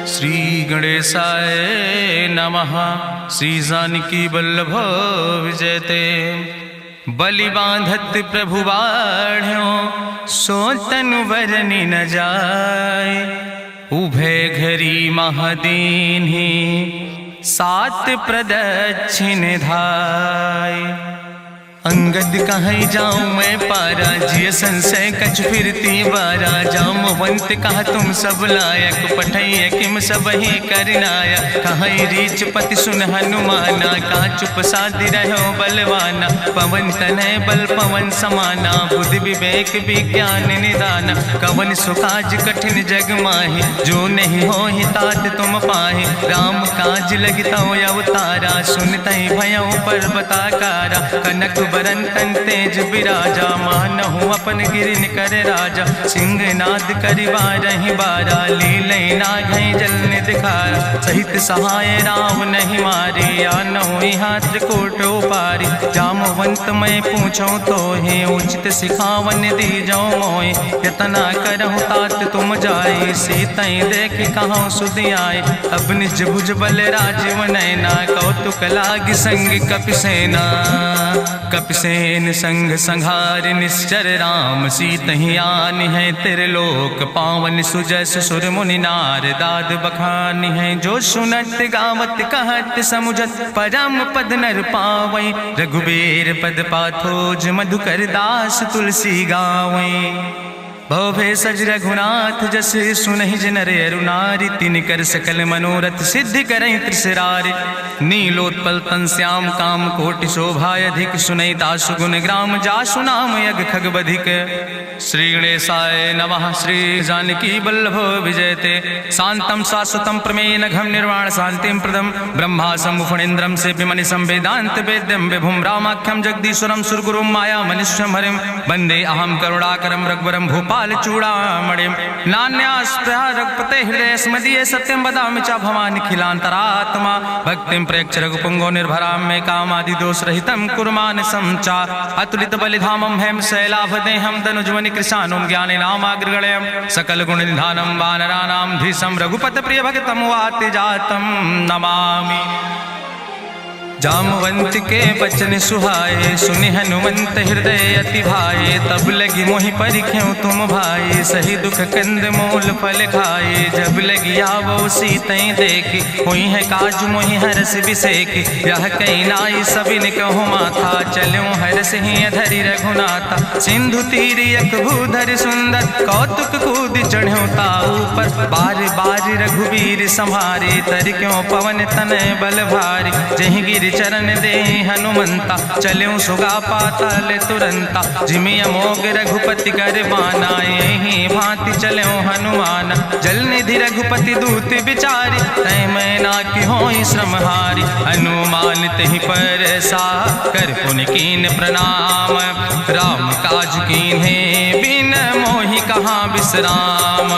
श्री गणेशाय नमः। श्री जानकी वल्लभ विजयते। बलि बांधत प्रभु बाढ़ो सो तनु बरनि न जाय। उभय घरी महादीन्हि सात प्रदक्षिण धाय। अंगद कहीं जाऊं मैं पारा जिय संशय कछ फिरती बारा। जामवंत कहा तुम सब लायक पठैय किम सब ही करनाया। कहीं रीच पति सुन हनुमाना कहा चुप साधि रहो बलवाना। पवन तनय बल पवन समाना बुद्धि विवेक विज्ञान निदाना। कवन सुकाज कठिन जग माहि जो नहीं हो ही तात तुम पाहि। राम काज लगता अवतारा सुनतहि भयउ पर्वताकारा। कनक बरन तन तेज बिराजा मानहु अपन गिरिन कर राजा। सिंह नाद करिवारहि बारा लीलय नागहि जल निधिखारा। सहित सहाय राम नहीं मारे आनहु यहाँ त्रिकूट उपारी। जामवंत मैं पूछूं तो हे उचित सिखावन दीजो मोय। यतना करहु तात तुम जाए सीतई देख कहूँ सुधि आए। अब निज भुज बल राजीव नैना कौतुक लाग संग कपिसेना। कपिसेन संग संहार निश्चर राम सीतहि आनि है त्रिलोक पावन। सुजस सुर मुनि नार दाद बखानि है। जो सुनत गावत कहत समुझत परम पद नर पावै। रघुबीर पद पाथोज मधुकर दास तुलसी गावै। भव भेषज रघुनाथ जस सुनहि जिनर अरुनारि। तिन कर सकल मनोरथ सिद्धि करहि त्रिसरारि। नीलोत्पल तन श्याम काम कोटि शोभाय अधिक। सुनहि दासु गुण ग्राम जासु नाम यज्ञ खग बधिक। श्री गणेशाय नमः। श्री जानकी वल्लभ विजयते। शांतम शाश्वतम प्रमेय घम निर्वाण शांतिम प्रदम। ब्रह्मा शंभु फणीन्द्रम सेव्यमनिशं वेदांत वेद्यम विभुम रामाख्यम जगदीश्वरम सुरगुरुम माया मनिष्यम हरिम। वंदे अहम करुणाकरम रघुवरम भूपाल चूड़ामणिम। नान्यास्पृहा रघुपते हृदय स्मदीय सत्यम वदामि च भवानिखिलांतरात्मा। भक्तिम प्रयच्छ रघुपुंगो निर्भराम मे कामादि दोष रहितम कुर्मानसं च। अतुलित बलिधामम हेम शैलाभदेहम दनुजवनि कृशानुम ज्ञाने नामाग्रगणयम। सकल गुण निधानम वानराणाम धीशम रघुपत प्रिय भगतम वाति जातम नमामि। जामवंत के बचन सुहाए सुनि हनुमंत हृदय अति भाए। तब लगी मोहि परिख्यों तुम भाई सही दुख कंद मूल फल खाए। जब लगी आवो सीतई देखी हुई है काज मोहि हरस बिसेकी। यह कई नाई सबिन कहु माथा चलो हरस ही धरि रघुनाथा। सिंधु तीर यक भूधर सुंदर कौतुक कूद चढ़्यो ताऊ पर। बार बार रघुवीर संहारे तर क्यों पवन तनय बल भारी। जहि गिर चरण दे हनुमंता चल्यों सुगा पाताल तुरंता। जिमि अमोघ रघुपति कर बाना यही भांति चल्यों हनुमाना। जल निधि रघुपति दूत बिचारी तय मैना की होई श्रमहारी। हनुमान तहि पर सा कर पुनि कीन प्रणाम। राम काज कीन्हे बिन मोहि कहाँ विश्राम।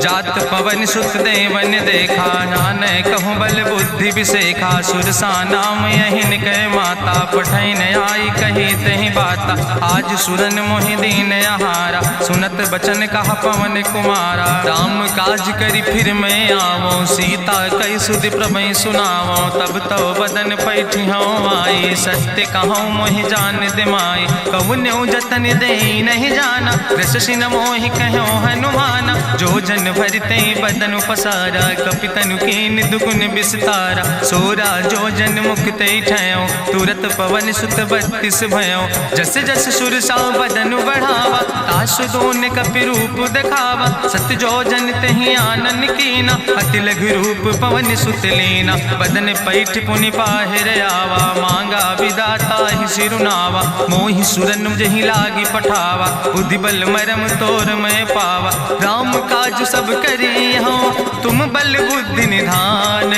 जात पवन सुत देवन देखा नानक कहूँ बल बुद्धि विसेखा। सुरसा नाम यहिन कह माता पठैन आई कही तहि बाता। आज सुरन मोहि दीन आहारा सुनत बचन कहा पवन कुमारा। राम काज करी फिर मैं आवो सीता कई सुधि प्रभु सुनावो। तब तो बदन पैठी हूँ आई सत्य कहूँ मोहि जान दिमाई। कहुन्यु जतन दे नहीं जाना रसिन मोहि कहो हनुमाना। जो जन भरते बदन पसारा कपितनु कीन दुगुन विस्तारा। सोरा जो जन मुक्त ठयो तुरत पवन सुत 32 भयो। जस जस सुरसा बदन बढ़ावा तासु दोन कपि रूप दिखावा। सत्य जो जन तहि आनन कीना अति लघु रूप पवन सुत लीना। बदन पैठ पुनि पाहिर आवा मांगा विदाता ही सिरुनावा। मोहि सुरन जहि लागी पठावा बुद्धि बल मरम तोर मैं पावा। राम काज सब करी हो तुम बल बुद्धि निधान।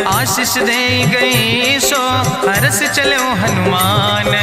आशीष दे गई सो हरस चलो हनुमान।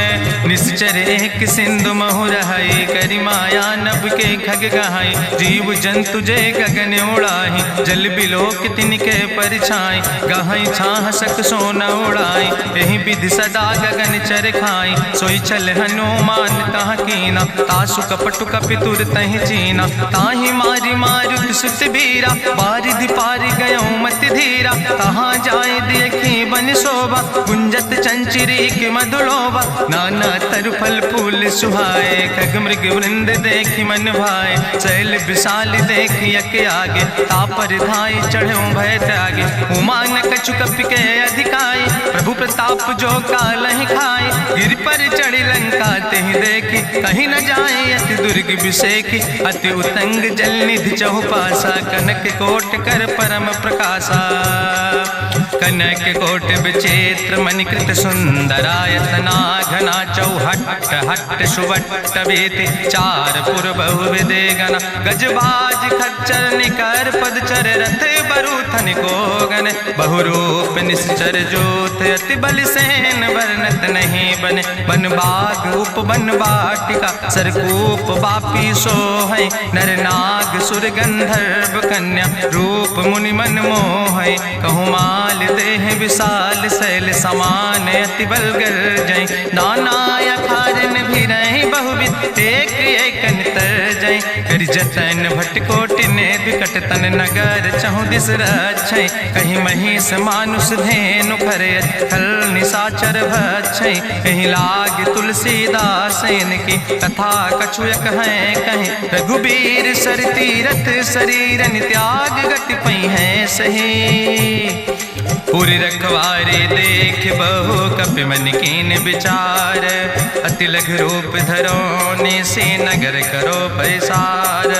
निश्चर एक सिंधु महु रहाई करी माया नभ के खग गहाई। जीव जंतु जे गगन उड़ाई जल बिलोक तिनके परछाई। गहाई छाह सक सोन उड़ाई यही विधि सदा गगन चर खाई। सोई चल हनुमान तह कीना तासु कपटु कपितुर तहि चीना। ताहि मारी मारुत सुत बीरा बारिधि पारि गयो मति धीरा। तहाँ जाय देखी बन शोभा गुंजत चंचिरी के मधुलोभा। नाना तरु फल फूल सुहाए खग मृग वृंद देखी मन भाए। शैल विशाल देखी यके आगे तापर धाई चढ़ो भय त्यागे। उमान कछु कपि के अधिकाई प्रभु प्रताप जो कालहि खाई। गिर पर चढ़ी लंका तेहि देखी कहीं न जाए अति दुर्ग विषेखी। अति उतंग जल निधि चहुपासा कनक कोट कर परम प्रकाशा। कनक कोट विचित्र मणिकृत सुंदरायतना घना। चौहट्ट हट्ट सुवट्ट वेति चार पुर बहुविधे गना। गजबाज खच्चर निकर पदचर रथ बरूथन को गन। बहुरूप निश्चर जोत अति बल सेन वर्णत नहीं बने। बन बाग उप बन बाटिका सरकूप बापी सोहै। नर नाग सुर गंधर्व कन्या रूप मुनि मन मोहै। कहूँ माल देह विशाल शैल समान अति बलगर जय। नाना अखारन भी रही बहुविध एक एक अंतर जय। कर जतन भटकोटि ने विकट तन नगर चहु दिस रक्षै। कहीं महिष मानुष धेनु खरे खल निशाचर भक्षै। कहीं लाग तुलसीदास इनकी कथा कछुयक है कहीं। रघुबीर सर तीरथ शरीरन त्याग गति पई है सही। पूरी रखवारे देख बहु कपि मन कीन विचार। अति लघु रूप धरो से नगर करो पैसार।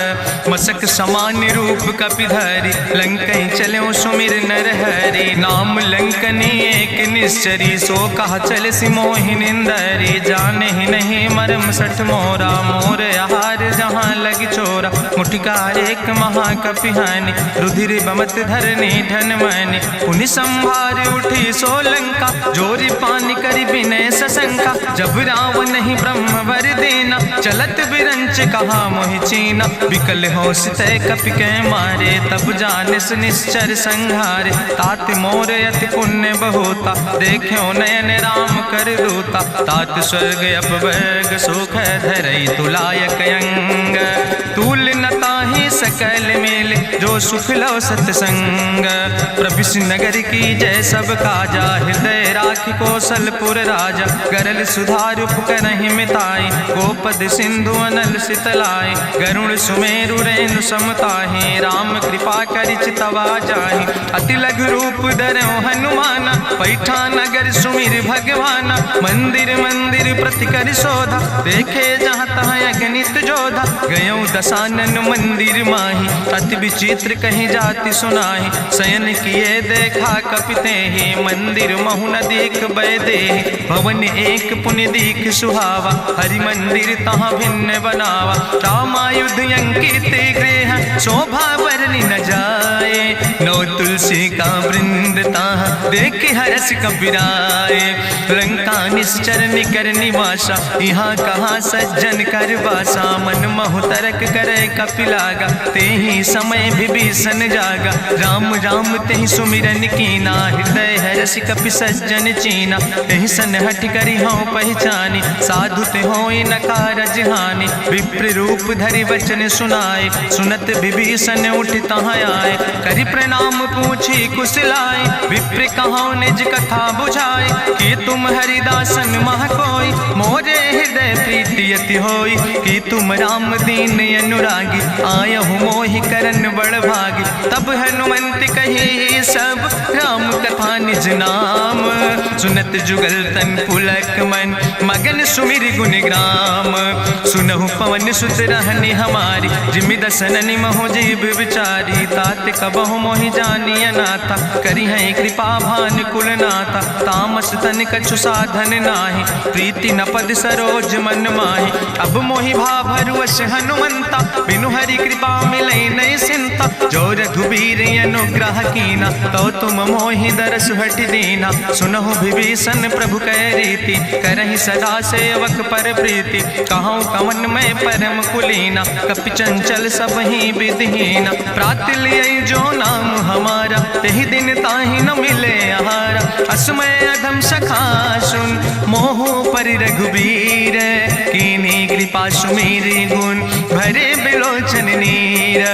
मसक समान रूप कपि धरि लंकई चलो सुमिर नर हरि। नाम लंकनी एक निश्चरी सो कहा चल सिमोहि निंदरी। जाने ही नहीं मरम सठ मोरा मोर आहार जहाँ लग चोरा। मुठिकार एक महाकपि हानि रुधिर बमत धरनी धन मानी। पुनि संभार उठी सोलंका जोरी पानी करी विनय सशंका। जब रावण नहीं ब्रह्म वर देना चलत बिरंच कहा मोहि चीना। विकल होश तय कपि के मारे तब जानिस निश्चर संहारे। तात मोर अति पुण्य बहुता देखो नयन राम कर रूता। तात स्वर्ग अपवर्ग सुख धरई तुलायक अंग। तूल न ताहि सकल मेल जो सुख लो सत्संग। प्रभिस नगर की जय सब काजा हृदय राखि कौशलपुर राजा। गरल सुधार करहि मिताई गोपद सिंधु अनल सितलाई। गरुण सुमेरु रेणु समताहि राम कृपा करि चितवा जाहि। अति लघु रूप धरो हनुमाना पैठा नगर सुमिर भगवाना। मंदिर मंदिर प्रति कर शोधा देखे जहाँ तहाँ अगणित जोधा। गयो दशानन मंदिर माही अति विचित्र कहीं जाति सुनाही। शयन किए देखा कपिते ही मंदिर महु न देख बैदे। भवन एक पुण्य दीख सुहावा हरि मंदिर तहाँ भिन्न बनावा। रामायुध अंकित गृह शोभा वर्णि न जाए। नौ तुलसी का वृंद ताहाँ देख हरस कबीराए। लंका निश्चर निकर निवासा यहाँ कहाँ सज्जन कर वासा। मन महु तरक करे कपिलागा तेहि समय विभीषण जागा। राम राम तेहि सुमिरन कीना हृदय हरस कपि सज्जन चीना। तेहि सन हठ करि हूँ पहचानी साधु ते होई न कारज हानि। विप्र रूप धरि वचन सुनाए सुनत विभीषण उठ तहाँ आए। करि प्रणाम पूछी कुशलाए विप्र कहो निज कथा बुझाए। कि तुम हरिदासन मह कोई मोरे हृदय प्रीति अति होई। कि तुम राम दीन अनुरागी आयहु मोहि करन बड़ भागी। तब हनुमंत कही सब राम कथा निज नाम। सुनत जुगल तन पुलक मन मगन सुमिर गुण ग्राम। सुनहु पवन सुत रहनी हमारी जिमि दसननि महु जीव विचारी। तात कबहु मोहि जानी अनाथा करी है कृपा भान कुलनाथा, तामस तन कछु साधन नाही, प्रीति न पद सरोज मन माही। अब मोहि भाभरुवश हनुमंता, बिनु हरि कृपा मिलै नहीं सिंता, जो रघुबीर अनुग्रह कीना, तो तुम मोहि दरस हट दीना। सुनहु विभीषण प्रभु कै रीति, करहि सदा सेवक पर प्रीति, कहूँ कवन में परम कुलीना, कपि चंचल सब ही विधिहीना। प्रात लियै जो नाम हमारा, तेहि दिन ताहि न मिले आहारा। असमय अधम सखा सुन, मोहु पर रघुबीर, कीन्ही कृपा सुमेरि गुण, भरे बिलोचन नीर।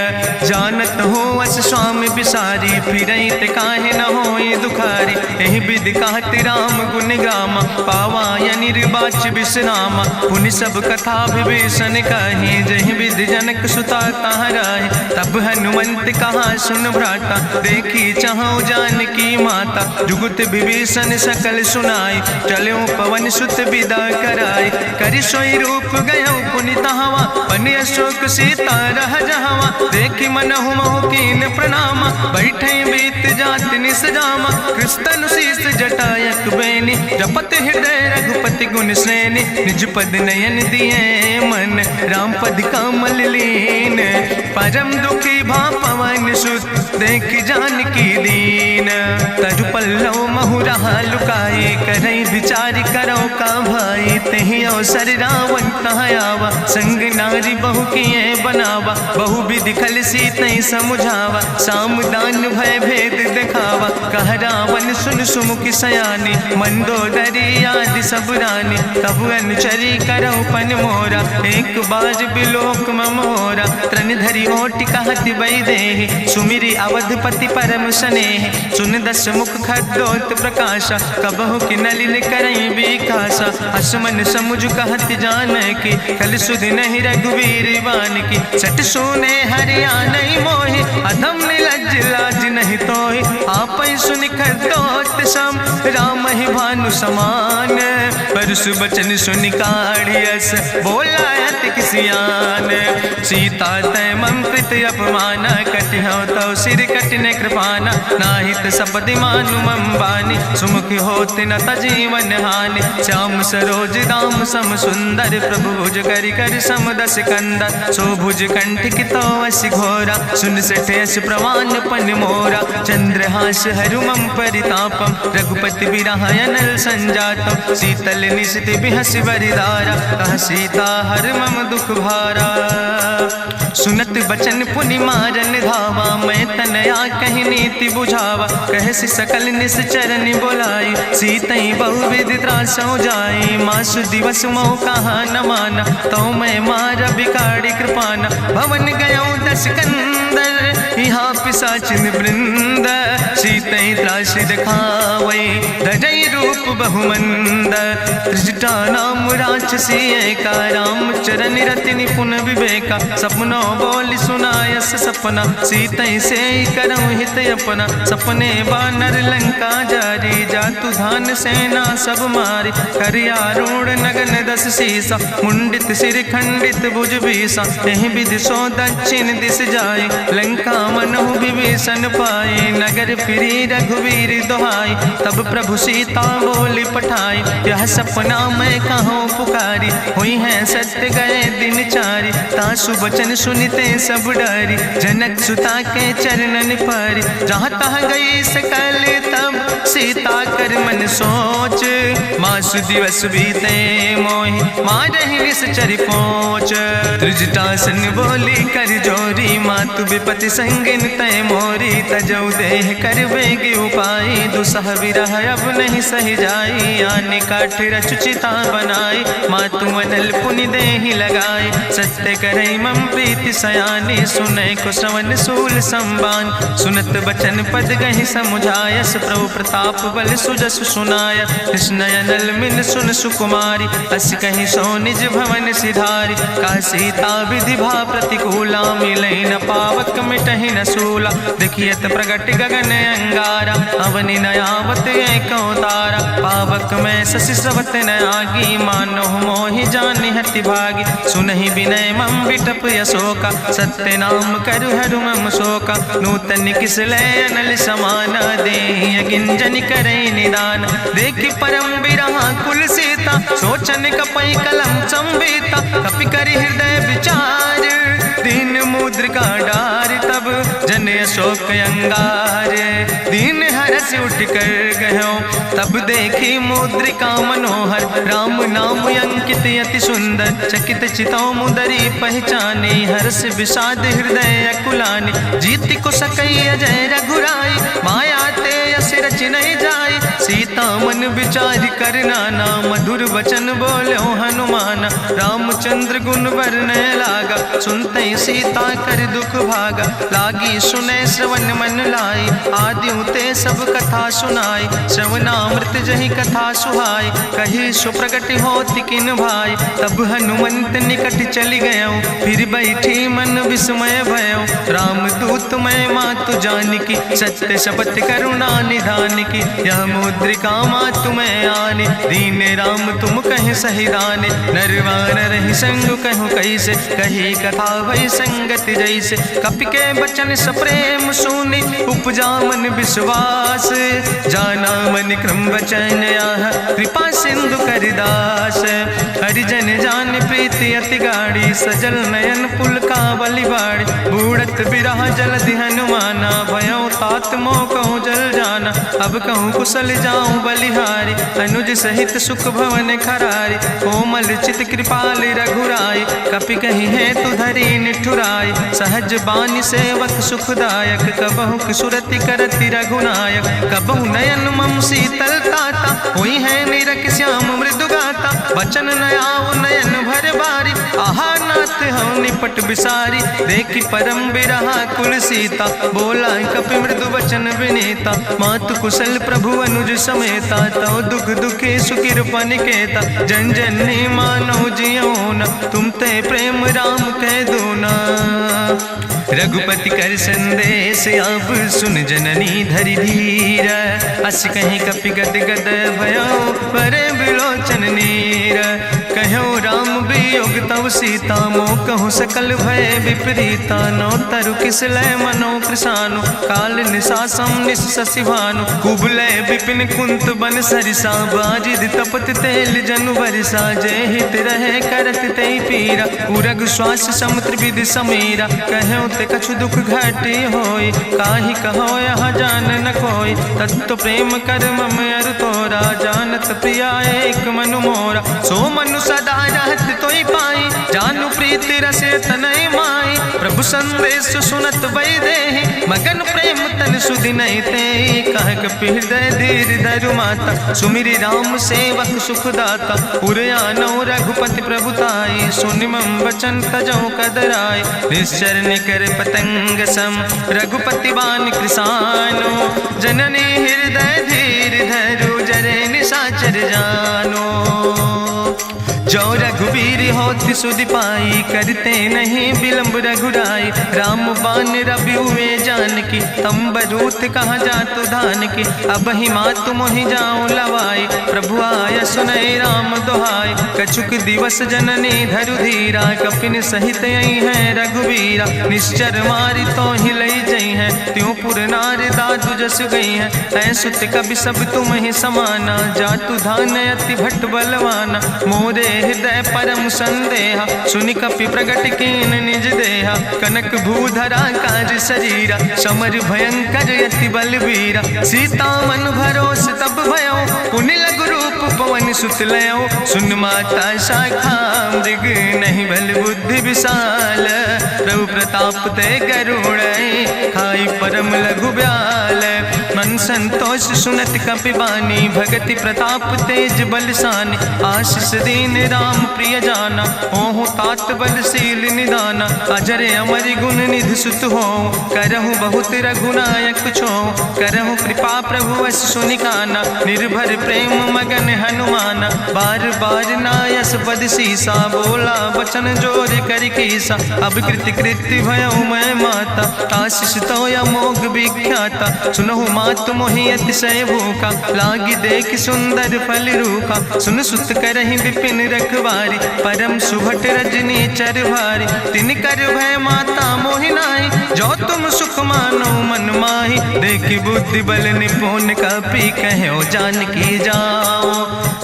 जानत हो अस स्वामी बिसारी, फिरहि ते काहे न होई दुखारी। एहि विधि कहत राम गुण गामा, पावा या निर्बाच विश्रामा। पुनि सब कथा विभीषण कही, जहि विधि जनक सुता कहाँ राहि। तब हनुमंत कहा सुन भ्राता, देखी चाहूँ जानकी माता। जुगुत विभीषण सकल सुनाई, चलो पवन सुत विदा कराई। करि सोई रूप गयो पुनि तहवा, बनि अशोक सीता रह जहवा। देखी मनहु मोह कीन प्रणामा, बैठे बीत जात निस जामा। कृष्ण शीस जटायक बेनी, जपत हृदय रघुपति गुण श्रेणी। निज पद नयन दिए मन, राम पद कमल लीन। परम दुखी भा पवन सुत, देख जानकी दीन। तरु पल्लव महु रहा लुकाई, करई विचार करो का भाई। तेहि अवसर रावण तहाँ आवा, संग नारी बहु किए बनावा। बहु विधि खल सीतै समुझावा, सामदान भय भेद दिखावा। कह रावण सुन सुमुखि सयानी, मंदोदरी आदि सब रानी। तब अनुचरी करौ पन मोरा, एक बाज बिलोक ममोरा। तृण धरि ओटि कहत वैदेही, सुमिरि अवधपति परम स्नेह। सुन दस मुख खद्योत प्रकाशा, कबहु कि नलिन करई बिकासा। असमन समुझ कहत जानकी, कल सुधि नहीं रघुवीर बान की। सट सुने हरिया नहीं मोहि, अधम निलज्ज लाज नहीं तोहि। आपै सुनि खद्योत सम, राम ही भानु समान। परसु बचन सुनि काढ़ियस, बोला अति किसियान। सीता तै मम कृत अपमान, कटिहौ तौ सिर कटिन कृपाना। नाहित सपदि मानु मम बानी, सुमुखि होत न तजीवन हानि। श्याम सरोज दाम सम सुंदर, प्रभु भुज करि कर सम दस कंदर। सो भुज कंठ कितो अस घोरा, सुन सठे अस प्रवान पन मोरा। चंद्रहास हरु मम परितापम, रघुपति बिरह अनल संजातम। शीतल निशित बिहसि बरिदारा, कह सीता हर मम दुख भारा। सुनत बचन पुनि मारन धावा, मैं तनया कहि नीति बुझावा। कहसि सकल निश्चरन बोलाई, सीतई बहुविधि त्रासौ जाई। मासु दिवस मोह कहा न माना, तो मैं मार बिकाड़ी कृपाना। भवन गयो दस कंदर, यहाँ पिशाचिन वृंद। सीतई त्रास दिखावै, धजई रूप बहुमंद। त्रिजटा नाम राक्षसी एका, राम चरण रति निपुण विवेका। सपनो बोल सुनायस सपना, सीतई से करऊँ हित अपना। सपने बानर लंका जारी, जातु धान सेना सब मारी। करियारूढ़ नगन दस सीसा, मुंडित सिर खंडित भुज बीसा। एहि विधि सो दक्षिण दिस जाई, लंका मनहु विभीषण पाई। नगर फिरी रघुवीर दोहाई, तब प्रभु सीता बोली पठाई। यह सपना मैं कहूँ पुकारी, हुई है सत्य गए दिन चारी। तासु बचन सुनिते सब डरी, जनक सुता के चरणन परी। जहाँ तहाँ गई सकल तब, सीता कर मन सोच। मासु दिवस बीते मोहि, मारहि निश्चर पहुँच। त्रिजटासन बोली कर जोरी, मातु विपति संगिन तय मोरी। तजौ देह कर बेग उपाय, दुसह विरह अब नहीं सही जाई। आने काठ रचुचिता बनाई, मातु अनल पुनि देहि लगाई। सत्य करई मम प्रीति सयानी, सुनै को श्रवण सूल संबान। सुनत बचन पद गहि समुझायस, प्रभु प्रताप बल सुजस सुनाय। कृष्णय नल मिल सुन सुकुमारी, अस कहि सो निज भवन सिधारी। का सीता विधि भा प्रतिकूला, मिलै न पावक मिटहि न सूला। देखियत प्रगट गगन अंगारा, अवनि न आवत एको तारा। पावक में शशि स्रवत न आगी, मानो मोहि जानि हति भागी। सुनहि विनय मम विटप अशोका, सत्य तय नाम करु हरु मम शोका नूतन किसलय अनल समाना दे गिंजन करे निदान देखि परम बिरहा कुल सीता सोचन कपई कलम संवेता कपि करि हृदय विचार दीन मुद्रिका डार तब जन अशोक अंगार दीन हरस उठ कर गयो तब देखी मुद्रिका मनोहर राम नाम अंकित अति सुंदर चकित चितौ मुदरी पहचाने हर्ष विषाद हृदय अकुलानी जीत को सकई अजय रघुराई माया ते अस रच नहीं जाई सीता मन विचार करना ना मधुर वचन बोलो हनुमान रामचंद्र गुण वर्णय लागा सुनते सीता कर दुख भागा लागी सुने श्रवण मन लाई आदि ते सब कथा सुनाई श्रवणामृत जहि कथा सुहाई कही सुप्रगट होति किन भाई तब हनुमंत निकट चली गयो फिर बैठी मन विस्मय भयो राम दूत मैं मातु जानकी सत्य शपथ करुणा निधान की यह मुद्रिका मातु मैं आने दीन राम तुम कहे सही दाने नरवान रही संग कहूँ कैसे कही कथा वही संगत जैसे कपि के बचन सप्रेम सुनी उपजा मन विश्वास जाना मन क्रम वचन आह कृपा सिंधु करिदास हरिजन जान प्रीति अति गाड़ी सजल नयन पुल का बलिबाड़ी बूढ़त बिरह जलधि हनुमाना भयो तात मोह कहूँ जल जाना अब कहूँ कुशल जाऊँ बलिहारी अनुज सहित सुख भवन खरारी कोमल चित कृपाल रघुराई कपि कही है तु धरी निठुराई सहज बानी सेवक सुखदायक कबहु किशुरति करति रघुनायक कबहु नयन मम शीतल ताता हुई है निरख श्याम मृदु गाता बचन नयाव नयन भर बारी आहा नाथ हम निपट बिसारी देखी परम बिरहा कुल सीता बोला कपि मृदु वचन विनीता मातु कुशल प्रभु अनुज समेता तो दुख दुखे सुखिर पनिकेता जन जननी मानो जियो न तुम ते प्रेम राम कह दो ना रघुपति कर संदेश अब सुन जननी धरि धीर अस कहीं कपि गद गद भयो परे बिलोचन नीर कहो राम वियोग तव सीता मोह कहूँ सकल भय विपरीता नो तरु किसलय मनो कृषानु काल निशासम निशसिभानु कुबलय विपिन कुंत बन सरिसा बाजिद तपत तेल जनु बरिसा जय हित रहे करत ते पीरा उरग श्वास समुद्र विधि समीरा कहो ते कछु दुख घाटी होई काहि कहो यहाँ जान न कोई तत्व प्रेम कर मम अरु तोरा जानत प्रिया एक मनु मोरा सो मनु सदा रहत तोई पाई जानु प्रीति रसे तनय माई प्रभु संदेश सुनत वै देहि मगन प्रेम तन सुधि नहीं ते कह कपि हृदय धीर धरु माता सुमिरि राम सेवक सुखदाता उरयानो रघुपति प्रभुताई सुनि मम वचन तजौ कदराय निश्चर निकर पतंग सम रघुपति बान कृसानो जननी हृदय धीर धरु जरे निशाचर जानो जो रघुवीर होति सुधि पाई करते नहीं विलंब रघुराई राम बान रवि हुए जानकी तंबरूत कहाँ जातु धान की अब ही मातु मोहि जाऊं लवाई प्रभु आय सुनय राम दुहाई कछुक दिवस जननी धरु धीरा कपिन सहित यही है रघुवीरा निश्चर मारी तो ही लई जई है त्यों पुर नार दादु जस गई है ऐसुत कभी सब तुम ही समाना जातु धान अति भट्ट बलवाना मोरे हृदय परम संदेहा सुनि कपि प्रगट कीन निज देहा कनक भूधरा काज शरीरा समर भयंकर यति बलवीरा सीता मन भरोस तब भयो पुनि लघु रूप पवन सुत लयो सुन माता शाखा मृग नहीं बल बुद्धि विशाल प्रभु प्रताप ते करुण खाई परम लघु ब्याल मन संतोष सुनत कपि बानी भगति प्रताप तेज बलसानी आशीष दीन राम प्रिय जाना ओहु तात बलशील निदाना अजर अमर गुण निधि सुत हो करहु बहुत रघुनायक छो करहु कृपा प्रभु अस सुनिकाना निर्भर प्रेम मगन हनुमाना बार बार नायस पद सीसा बोला वचन जोर कर कीसा अब कृति कृति भयो मैं माता आशीष तो अमोघ विख्याता सुनहु मात मात मोहि अतिशय भूखा, लागी देख सुंदर फल रूखा। सुन सुत करहि विपिन रखवारी, परम सुभट रजनी चर भारी। तिन कर भय माता मोहि नाहि, जो तुम सुख मानो मन माहि। देखि बुद्धि बल निपुण कपि, कहो जानकी जाओ।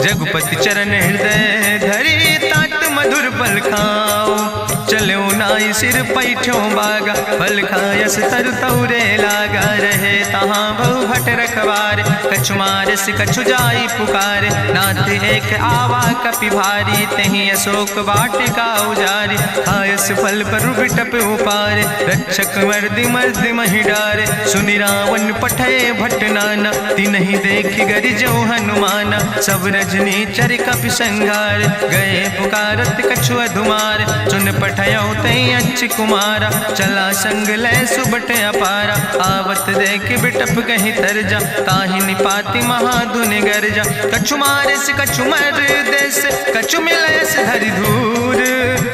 जगुपति चरण हृदय धरि, तात मधुर फल खाओ। चलो नाई सिर पैठो बागा, फल खायस तरु तौरे लागा। रहे तहाँ बहु भट रखवारे, कछु मारस कछु जाई पुकारे। नाथ एक आवा कपि भारी, तहीं अशोक वाटिका उजारी। खायस फल पर बिटप उपारे, रक्षक मर्दि मर्दि महि डारे। सुनि रावण पठय भट नाना, तिन्हि देखि गरिजो हनुमाना। सब रजनी चर कपि संघार, गए पुकारत कछु अधुमार। सुन पठयो तई अच्छ कुमारा, चला संग लय सुबट अपारा। आवत देख बिटप कहीं तरजा, ताहि निपाति महाधुनि गर्जा। कछु मारस कछु मर देस, कछु मिलयस धरि धूर।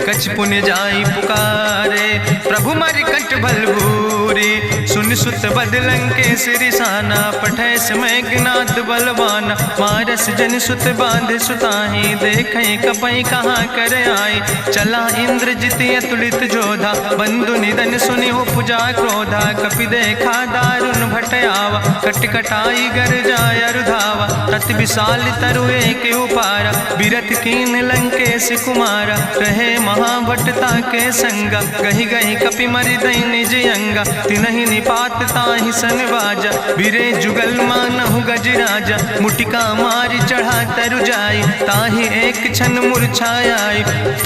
कछ पुण्य जाई पुकारे, प्रभु मर कंठ बल भूरी। सुन सुत बदलं के सिरिसाना, पठय समय ज्ञात बलवाना। मारस जन सुत बांध सुताही, देखें कपई कहाँ कर आई। चला इंद्रजित अतुलित जोधा, बंधु निधन सुनि उपजा क्रोधा। कपि देखा दारुण भटयावा, कट कटाई गर जाय रुधावा। तत विशाल तरु एक उपारा, बिरथ कीन लंकेश कुमारा। रहे महाभटता के संगा, गहि गहि कपि मरि दई निज अंगा। तिन्हि निपात ताहि सन बाजा, बिरे जुगल मानहु गजराजा। मुटिका मारि चढ़ा तरु जाई, ताहि एक क्षण मूर्छाई।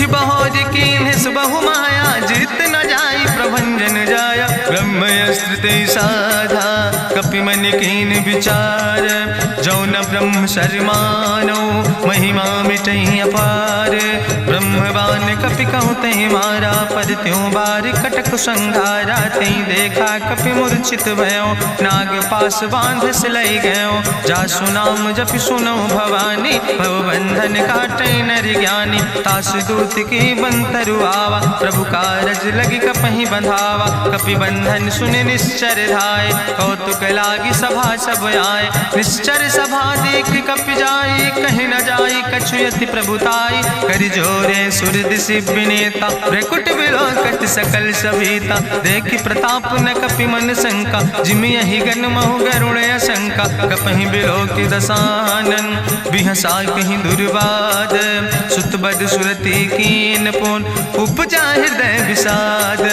बहोज कीन्ह बहु माया, जीत न जाई प्रभंजन जाया। ब्रह्मस्त्र ते साधा, कपि मन कीन विचार। जो न ब्रह्म शर्मानो, महिमा मिटई अपार। ब्रह्मवान कपि कहु तहि मारा, पर त्यों बार कटक संघारा। तई देखा कपि मूर्छित भयो, नाग पास बांध सिलई गयो। जासु नाम जपि सुनो भवानी, भव बंधन काटै नर ज्ञानी। तास दूत की बंतरु आवा, प्रभु कारज लगी कपहि बंधावा। कपि बंधन सुनि निश्चर धाय, कौतुक लागी सभा सब आए। निश्चर सभा देख कपि जाई, कहीं न जाई कछु यति प्रभुताई। कर जोरे सुर दिसि विनेता, भ्रकुट विलोकत सकल सभीता। देखि प्रताप न कपि मन शंका, जिमि यहि गन महु गरुण असंका। कपहि बिलोकि दसानन, बिहसा कहीं दुर्वाद। सुत बद सुरति कीन पुन, उपजा हृदय विषाद।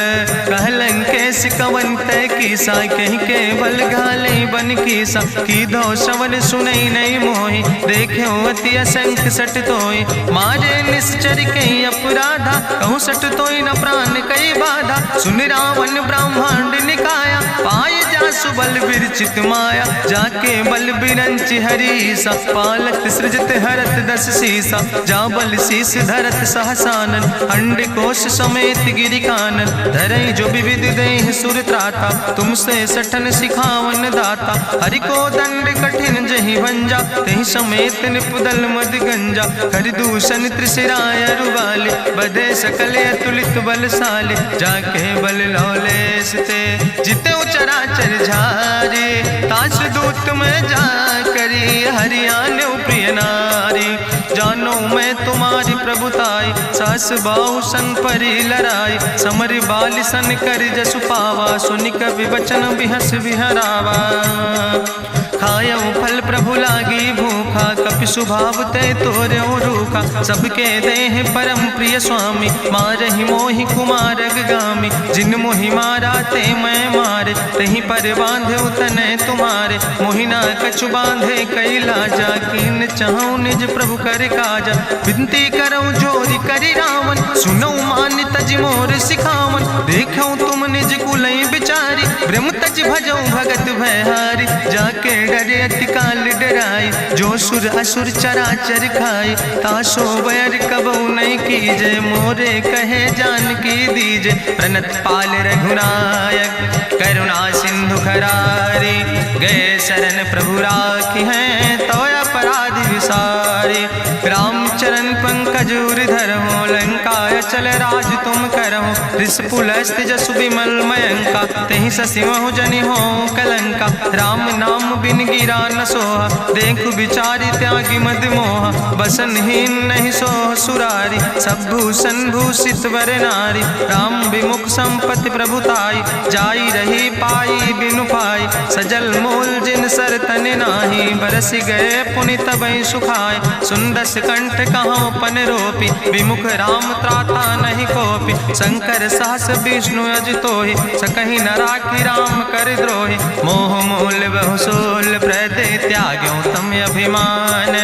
कहलन केस कवन तय कीसा, कहीं केवल घाले बन कीसा। कीधो श्रवण सुनई नहीं मोहि, देख्यो अति असंख सट तोय। मारे निश्चर कई अपराधा, कहूँ सट तोय न प्राण कई बाधा। सुन रावण ब्रह्मांड निकाया, पाय जासु बल विरचित माया। जाके बल बिरंच हरीसा, पालक सृजत हरत दस सीसा। जा बल शीस धरत सहसानन, अंड कोश समेत गिरि कानन। धरई जो विविध देह सुर त्राता, तुमसे सठन सिखावन दाता। हरि को दंड कठिन जहि भंजा, तहि समेत निपुदल मद गंजा। कर दूषण त्रिशिराय रुवाले, बधे सकल अतुलित बलशाले। जाके बल लौलेस ते, जिते चराचर झारे। तास दूत में जा करी, हरियाण प्रिय नारी। जानो मैं तुम्हारी प्रभुताई, सास बाहु सन परी लड़ाई। समर बाल सन कर जसु पावा, सुनि कवि वचन बिहस बिहरावा। खायो फल प्रभु लागी भूखा, कपि स्वभाव ते तोर्यो रूखा। सबके देह परम प्रिय स्वामी, मारहि मोहि कुमार गामी। जिन मोहि मारा ते मैं मारे, तहीं पर बांधे तनै तुम्हारे। मोहि ना कछु बांधे कई लाजा, कीन चाहूं निज प्रभु कर काजा। विनती करऊं जोरि करि रावण, सुनऊ मान तज मोर सिखावन। देखऊं तुम निज कुलई बिचारी, ब्रह्म तज भजऊं भगत भयहारी। जाके डरे अति काल डराई, जो सुर असुर चराचर खाई। तासो बैर कबऊ नहीं कीजे, मोरे कहे जानकी दीजे। प्रणत पाल रघुनायक, करुणा सिंधु खरारी। गए शरण प्रभु राखी हैं, तो अपराध विसारी। रामचरण पंकज धर हो, लंका आय चल राज तुम करहु, ऋष पुलस्त जसु विमल मयंका, तेहि ससिमहु जनि हो कलंका। राम नाम बिन गिरा न सोहा, देखु विचारि त्यागी मद मोहा। बसनहीन नहीं सोह सुरारी, सब भूषण भूषित वर नारी। राम विमुख संपत्ति प्रभुताई, जाई रही पाई बिनु पाई। सजल मूल जिन सर तन नाही, बरस गए पुनि तबहि सुखाय। सुंदस कंठ कहाँ पन रोपी, विमुख राम त्राता नहीं कोपी। शंकर सहस विष्णु अजितोहि, सकहि न राखि राम कर द्रोहि। मोह मूल बहु सोल प्रदे, त्याग्यो तम अभिमान।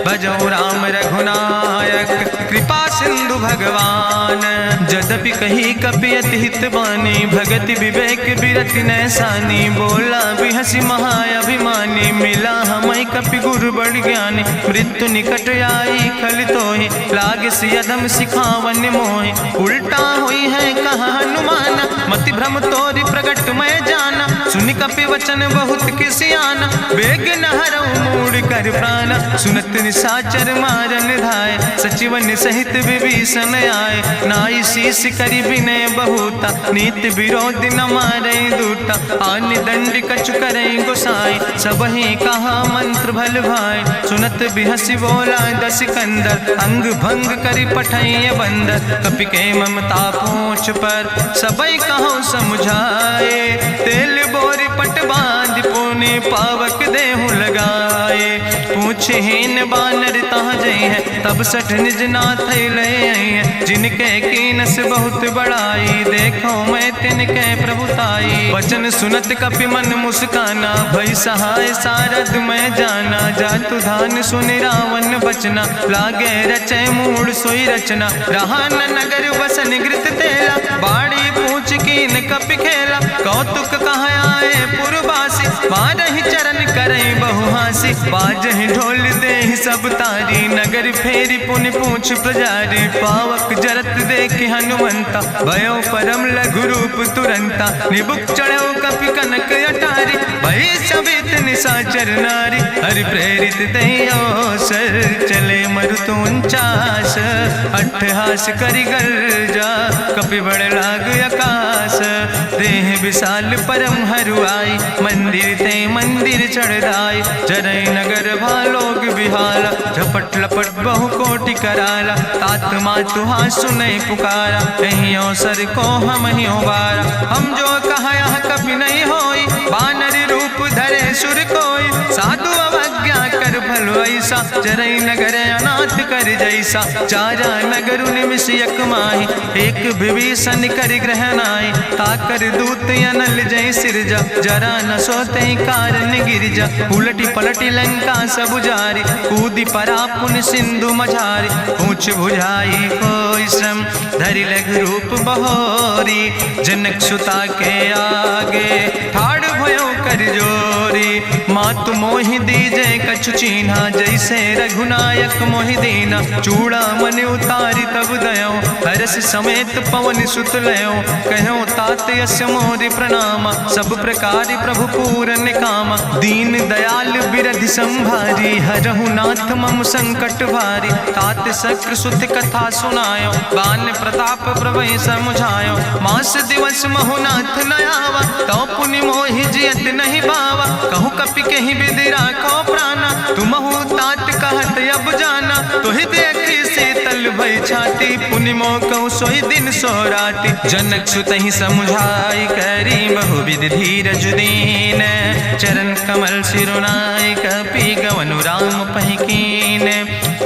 भजौ राम रघुनायक, कृपा सिंधु भगवान। जदपि कही कपि अति हित बानी, भगति विवेक बिरति नैसानी। बोला बिहसि महाअभिमानी, मिला हमय कपि गुरु बड़ ज्ञानी। मृत्यु निकट आई खल तोहि, लागे सियदम सिखावन मोहि। उल्टा हुई है कहा हनुमान, मति भ्रम तोरि प्रगट मैं जाना। सुनि कपि वचन बहुत किसियाना, बेग न हरऊ मूढ़ कर प्राण। सुनत निशाचर मारन धाय, सचिवन सहित विभीषण आए। नाई शीस करि विनय बहुता, नीति विरोध न मारै दूता। आन दंड कछु करै गोसाई, सबहि कहा मंत्र भल भाई। सुनत बिहसि बोला दस कंदर, अंग भंग करि पठैय बंदर। कपि के ममता पूछ पर, सबई कहो समुझाए। तेल बोरी पट बांध पुनि, पावक देहु लगाए। पूछहीन बानर तहाँ जई है, तब सठ निज नाथ ले आई है। जिनके कीनस बहुत बड़ाई, देखो मैं तिनके प्रभुताई। वचन सुनत कपि मन मुस्काना, भई सहाय सारद मैं जाना। जातु धान सुनि रावण बचना, लागे रचै मूढ़ सोई रचना। रहा न नगर बसन घृत तेला, बाड़ी पूछ कीन कपि खेला। कौतुक कहाँ आए पुरवासी, मारहि चरण करई बहुहासी। बाजहि ढोल देहि सब तारी, नगर फेरी पुनि पूछ प्रजारी। पावक जरत देखि हनुमंता, भयो परम लघु रूप तुरंता। निबुक चढ़ो कपि कनक अटारी, भई सवित निशाचर नारी। हरि प्रेरित तहि अवसर, चले मरुत 49। अट्ठहास करि गर्जा, कपि बड़ लाग आकाश। देह विशाल परम हरुआई, मंदिर ते मंदिर चढ़ाई। जरै नगर भालोग बिहाला, झपट लपट बहु कोटि कराला। तात मातुहा सुनै पुकारा, कहीं अवसर को हम ही बारा। हम जो कहा यह कभी नहीं होई, बानर रूप धरे सुर कोई। साधु अवज्ञा कर भल ऐसा, जरै नगर अनाथ कर जैसा। चारा नगर निमिष यक माही, एक विभीषण कर ग्रह नाई। ताकर दूत अनल जय सिरजा, जरा न सोते कारण गिरजा। उलटी पलटी लंका सब जारी, कूदी परा पुन सिंधु मझारी। पूछ बुझाई कोई श्रम, धरि लघु रूप बहोरी। जनक सुता के आगे, ठाड़ भयो कर जोरी। मातु मोहि दीजे कछु चीन्हा, जैसे रघुनायक मोहि दीना। चूड़ा मन उतारी तब दयो, हरस समेत पवन सुत लयो। कहो तात यस मोरि प्रणामा, सब प्रकार प्रभु पूरन कामा। दीन दयाल बिरधि संभारी, हरहु नाथ मम संकट भारी। तात शक्र सुत कथा सुनायो, बान प्रताप प्रभय समुझायो। मास दिवस महु नाथ न आवा, तो पुनि मोहि जियत नहीं बावा। कहु कपि कहि विधि राखो प्राणा, तुमहु तात कहत अब जाना। तोहि देखी शीतल भई छाती, पुनि मोह कहु सोई दिन सोराती। जनक सुतहि समुझाई, करी बहु विधि धीरज दीन। चरण कमल सिरुनाई, कपि गवनु राम पहि कीन।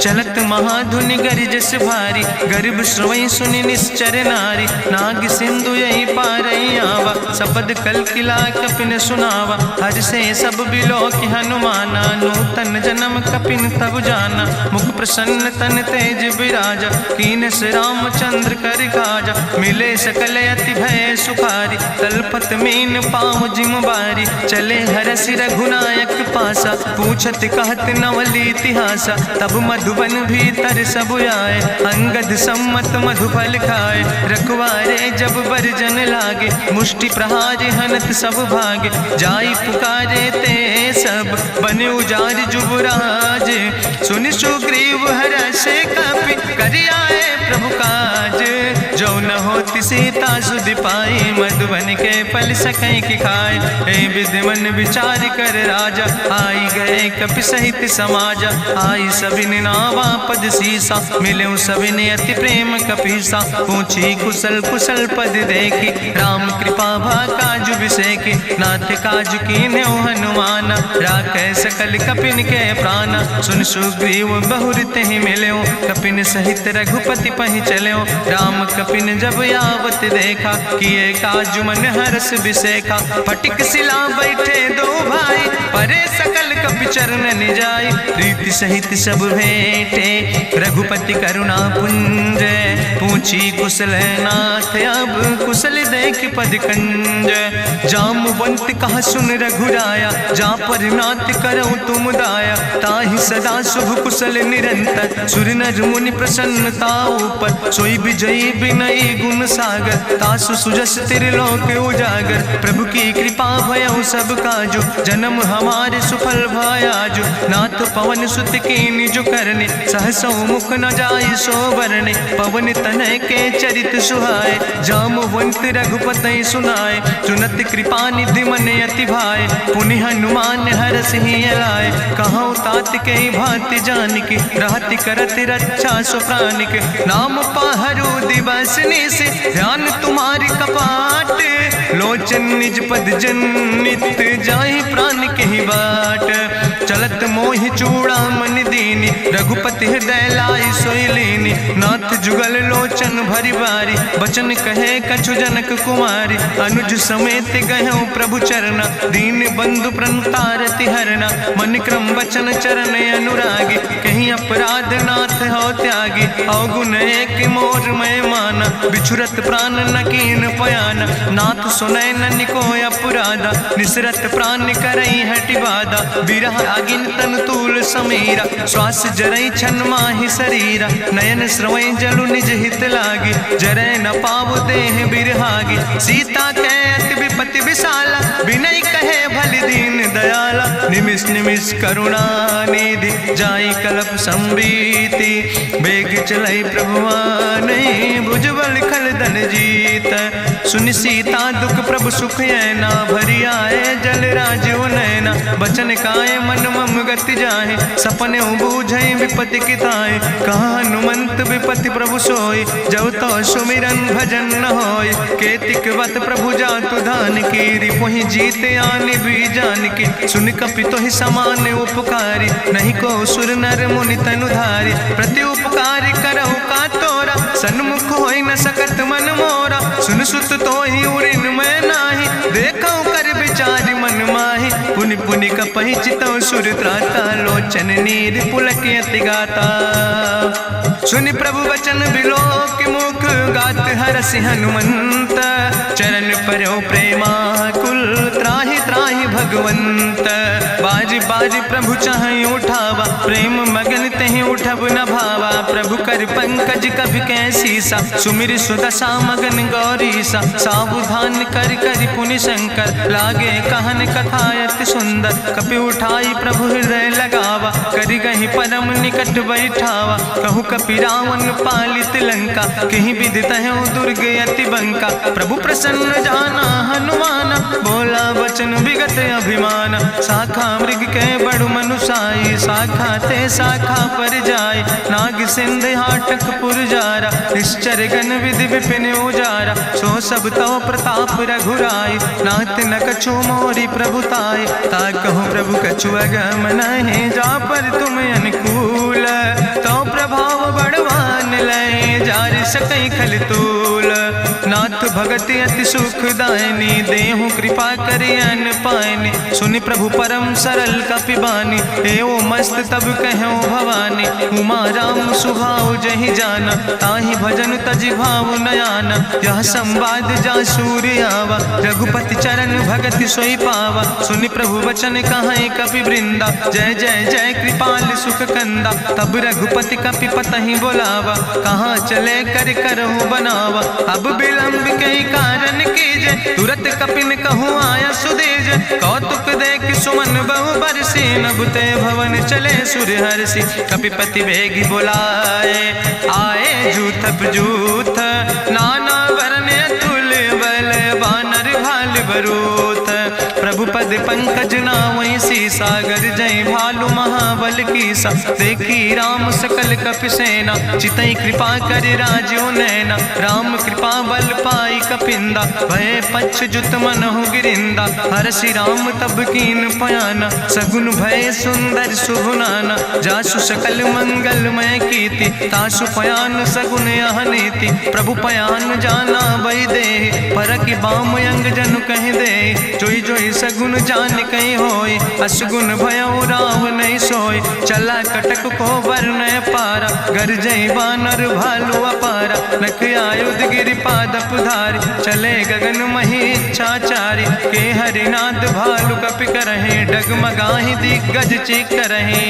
चलत महाधुनि गरिजस भारी, गर्भ श्रोई सुनि निश्चर नारी। नाग सिंधु यही पारई आवा, सबद कल किला कपिन सुनावा। हर से सब बिलो कि हनुमाना, नूतन जन्म कपिन तब जाना। मुख प्रसन्न तन तेज विराजा, कीनस रामचंद्र कर काजा। मिले सकल अति भय सुखारी, तलपत मीन पाँव जिम बारी। चले हरस रघुनायक पासा, पूछत कहत नवल इतिहासा। तब मधुबन भीतर सब आए, अंगद सम्मत मधुफल खाए। रखवारे जब बरजन लागे, मुष्टि प्रहार हनत सब भागे। जाई पुकारे ते सब, बने उजार जुबराज। सुनि सुग्रीव हरषे कपि, करि आए प्रभु काज। न होती सीता सुध पाई, मधुबन के फल सकै की खाए। हे विधि मन विचार कर राजा, आई गए कपि सहित समाजा। आई सबिन नावा पद सीसा, मिले सबिन अति प्रेम कपीसा। पूछी कुशल कुशल पद देखी, राम कृपा भा काजु बिसेकी। नाथ काजु कीन्हे हनुमान, राखे सकल कपिन के प्राण। सुन सुग्रीव बहुर तेहि मिल्यो, कपिन सहित रघुपति पहि चल्यो। राम कपिन जब यावत देखा, किए काजु मन हरस बिसेखा। फटिक सिला बैठे दो भाई, परे सकल कपि चरण जाय। प्रीति सहित सब भेंटे, रघुपति करुणा पुंज। पूछी कुशल नाथ, अब कुशल देख पद कंज। जामवंत कहा सुन रघुराया, जा पर नाथ करो तुम दाया। ताहि सदा शुभ कुशल निरंतर, सुर नर मुनि प्रसन्नता ऊपर। सोई विजयी विनयी गुण सागर, तासु सुजस त्रिलोक उजागर। प्रभु की कृपा भयउ सब काजु, जन्म हमारे सुफल भयाजु। नाथ पवन सुत कीन्हि जो करने, सहसौ मुख न जाय सो बरने। पवन तनय के चरित सुहाए, जामवंत रघुपति सुनाए। सुनत कृपा निधि मन अति भाए, पुनि हनुमान हरषि लाए। कहौं तात के भांति जानिके, रहति करत रक्षा सो प्राणिके। नाम पाहरु दिवस निशि, ध्यान तुम्हारी कपाट। लोचन निज पद जनित, जाहि प्राण के ही बाट। चलत मोहि चूड़ामणि दीनी, रघुपति हृदय लाई सोई लीनी। नाथ जुगल लोचन भरि बारी, बचन कहे कछु जनक कुमारी। अनुज समेत गहु प्रभु चरना, दीन बंधु प्रणतारति हरना। मन क्रम बचन चरण अनुरागी, कहीं अपराध नाथ हो त्यागी। अवगुण एक मोर मैं माना, बिछुरत प्राण न कीन पयाना। नाथ सुनय ननि को अपराधा, निसरत प्राण करई हटि बाधा। बिरह आगिन तन तूल समीरा, श्वास जरई छन माहि शरीरा। नयन श्रवै जलु निज हित लागी, जरै न पाव देह बिरहागी। सीता के अति विपति विशाला, विनय कहे भलि दीन दयाला। निमिष निमिष करुणा निधि, जाई कलप संबीति। बेग चलै प्रभुवानै, भुजबल खल धन जीत। सुनि सीता दुख प्रभु सुख ऐना, भरि आए जल राजो नैना। बचन काए मन मम गति जाहे, सपने बूझै विपति किताए। कहा हनुमंत विपति प्रभु सोई, जब तो सुमिरन भजन न होय। केतिक वत प्रभु जातु धान की, रिपुहि जीत आनि भी जान की। सुन कपि तोहि समान उपकारी, नहीं को सुर नर मुनि तनुधारी। प्रति उपकार करहु का तोरा, सन्मुख होई न सकत मन मोरा। सुन सुत तोहि उरिन मैं नाही, देखौ कर विचार मन माहि। पुनि पुनि कपहि चितौ सुर त्राता, लोचन नीर पुलक अति गाता। सुनि प्रभु वचन बिलोक मुख, गात हरषि हनुमंत। चरण पर्यो प्रेमाकुल, त्राहि त्राहि भगवंत। बाज बाज प्रभु चाहि उठावा, प्रेम मगन तेहि उठब न भावा। प्रभु कर पंकज कभि कैसीसा, सुमिर सुदशा मगन गौरीसा। सावधान कर कर पुनि शंकर, लागे कहन कथा अति सुंदर। कपि उठाई प्रभु हृदय लगावा, करि गहि परम निकट बैठावा। कहु कपि रावण पालित लंका, कहीं विधि तहु दुर्ग अति बंका। प्रभु प्रसन्न जाना हनुमाना, बोला वचन विगत अभिमान। शाखा मृग के बड़ु मनुसाई, शाखा ते शाखा पर जाय। नाग सिंध हाटक पुरजारा, निश्चर गण विधि विपिन उजारा। सो सब तव प्रताप रघुराई, नाथ न कछु मोरी प्रभुताई। ता कहूँ प्रभु कछु अगम नहीं, जा पर तुम अनुकूल। तो प्रभाव बड़वान लय, जार सकई खल तूल। नाथ भगति अति सुखदायनी, देहु कृपा करि अन पायनी। सुनि प्रभु परम सरल कपिबानी, एवो मस्त तब कहूँ भवानी। उमा राम सुभाव जहि जाना, ताहि भजन तजि भाव नयाना। यह संवाद जा सूर्य आवा, रघुपति चरण भगति सोई पावा। सुनि प्रभु वचन कहाई कपि वृंदा, जय जय जय कृपाल सुख कंदा। तब रघुपति कपि पतहि बोलावा, कहाँ चले कर करहु बनावा। अब विलंब कई कारण कीजे, तुरत कपिन कहूँ आया सुदेज। कौतुक देख सुमन बहु बरसी, नभ ते भवन चले सुर हरषि। कपिपति वेगी बुलाए, आए जूथप जूथ, नाना रूथ। प्रभु पद पंकज नावै सीसा, गर्जै भालु महाबल कीसा। देखी राम सकल कपि सेना, चितई कृपा कर राजो नैना। राम कृपा बल पाई कपिंदा, भय पक्ष जुत मनहु गिरिंदा। हरषि राम तब कीन पयाना, सगुन भय सुंदर शुभ नाना। जासु सकल मंगलमय कीर्ति, तासु पयान सगुन अहनीति। प्रभु पयान जाना बई दे, परकि बाम अंग जन कह दे। जोई जोई सगुन जान कहीं होय, असगुन भयो राव नहीं सोय। चला कटक को वर्ण पारा, गर्जई बानर भालू अपारा। नख आयुध गिरि पादप धारी, चले गगन मही इच्छाचारी। के हरिनाद भालू कपि करहि, डगमगाहि दिग्गज चिक करहि।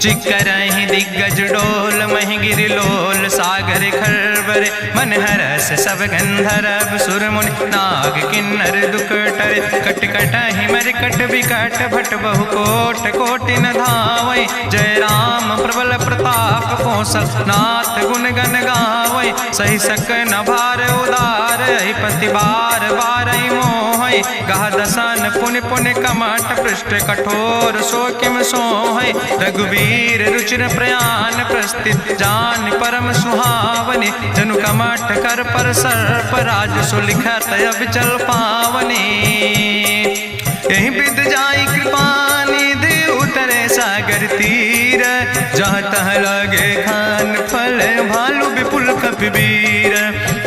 चिक करहि दिग्गज डोल, महि गिरि लोल सागर खरबर। मन हरस सब गंधर्व सुर मुनि, नाग किन्नर दुख टरे। कट कटहि मरकट विकट, भट बहु कोट कोटि न धावै। जय राम प्रबल प्रताप कौशल, नाथ गुण गण गावै। सही सक न भार उदार, पति बार बार मोहै। गह दसन पुन पुन कमठ, पृष्ठ कठोर सो किम सोहै। रघुवीर रुचिर प्रयाण प्रस्थित, जान परम सुहावनी। जनु कमठ कर पर सर्प, राज सुलिखत अविचल पावनी। यही विद जाई कृपा निधि, उतरे सागर तीर। जहाँ तह लगे खान फल, भालू विपुल कपिवीर।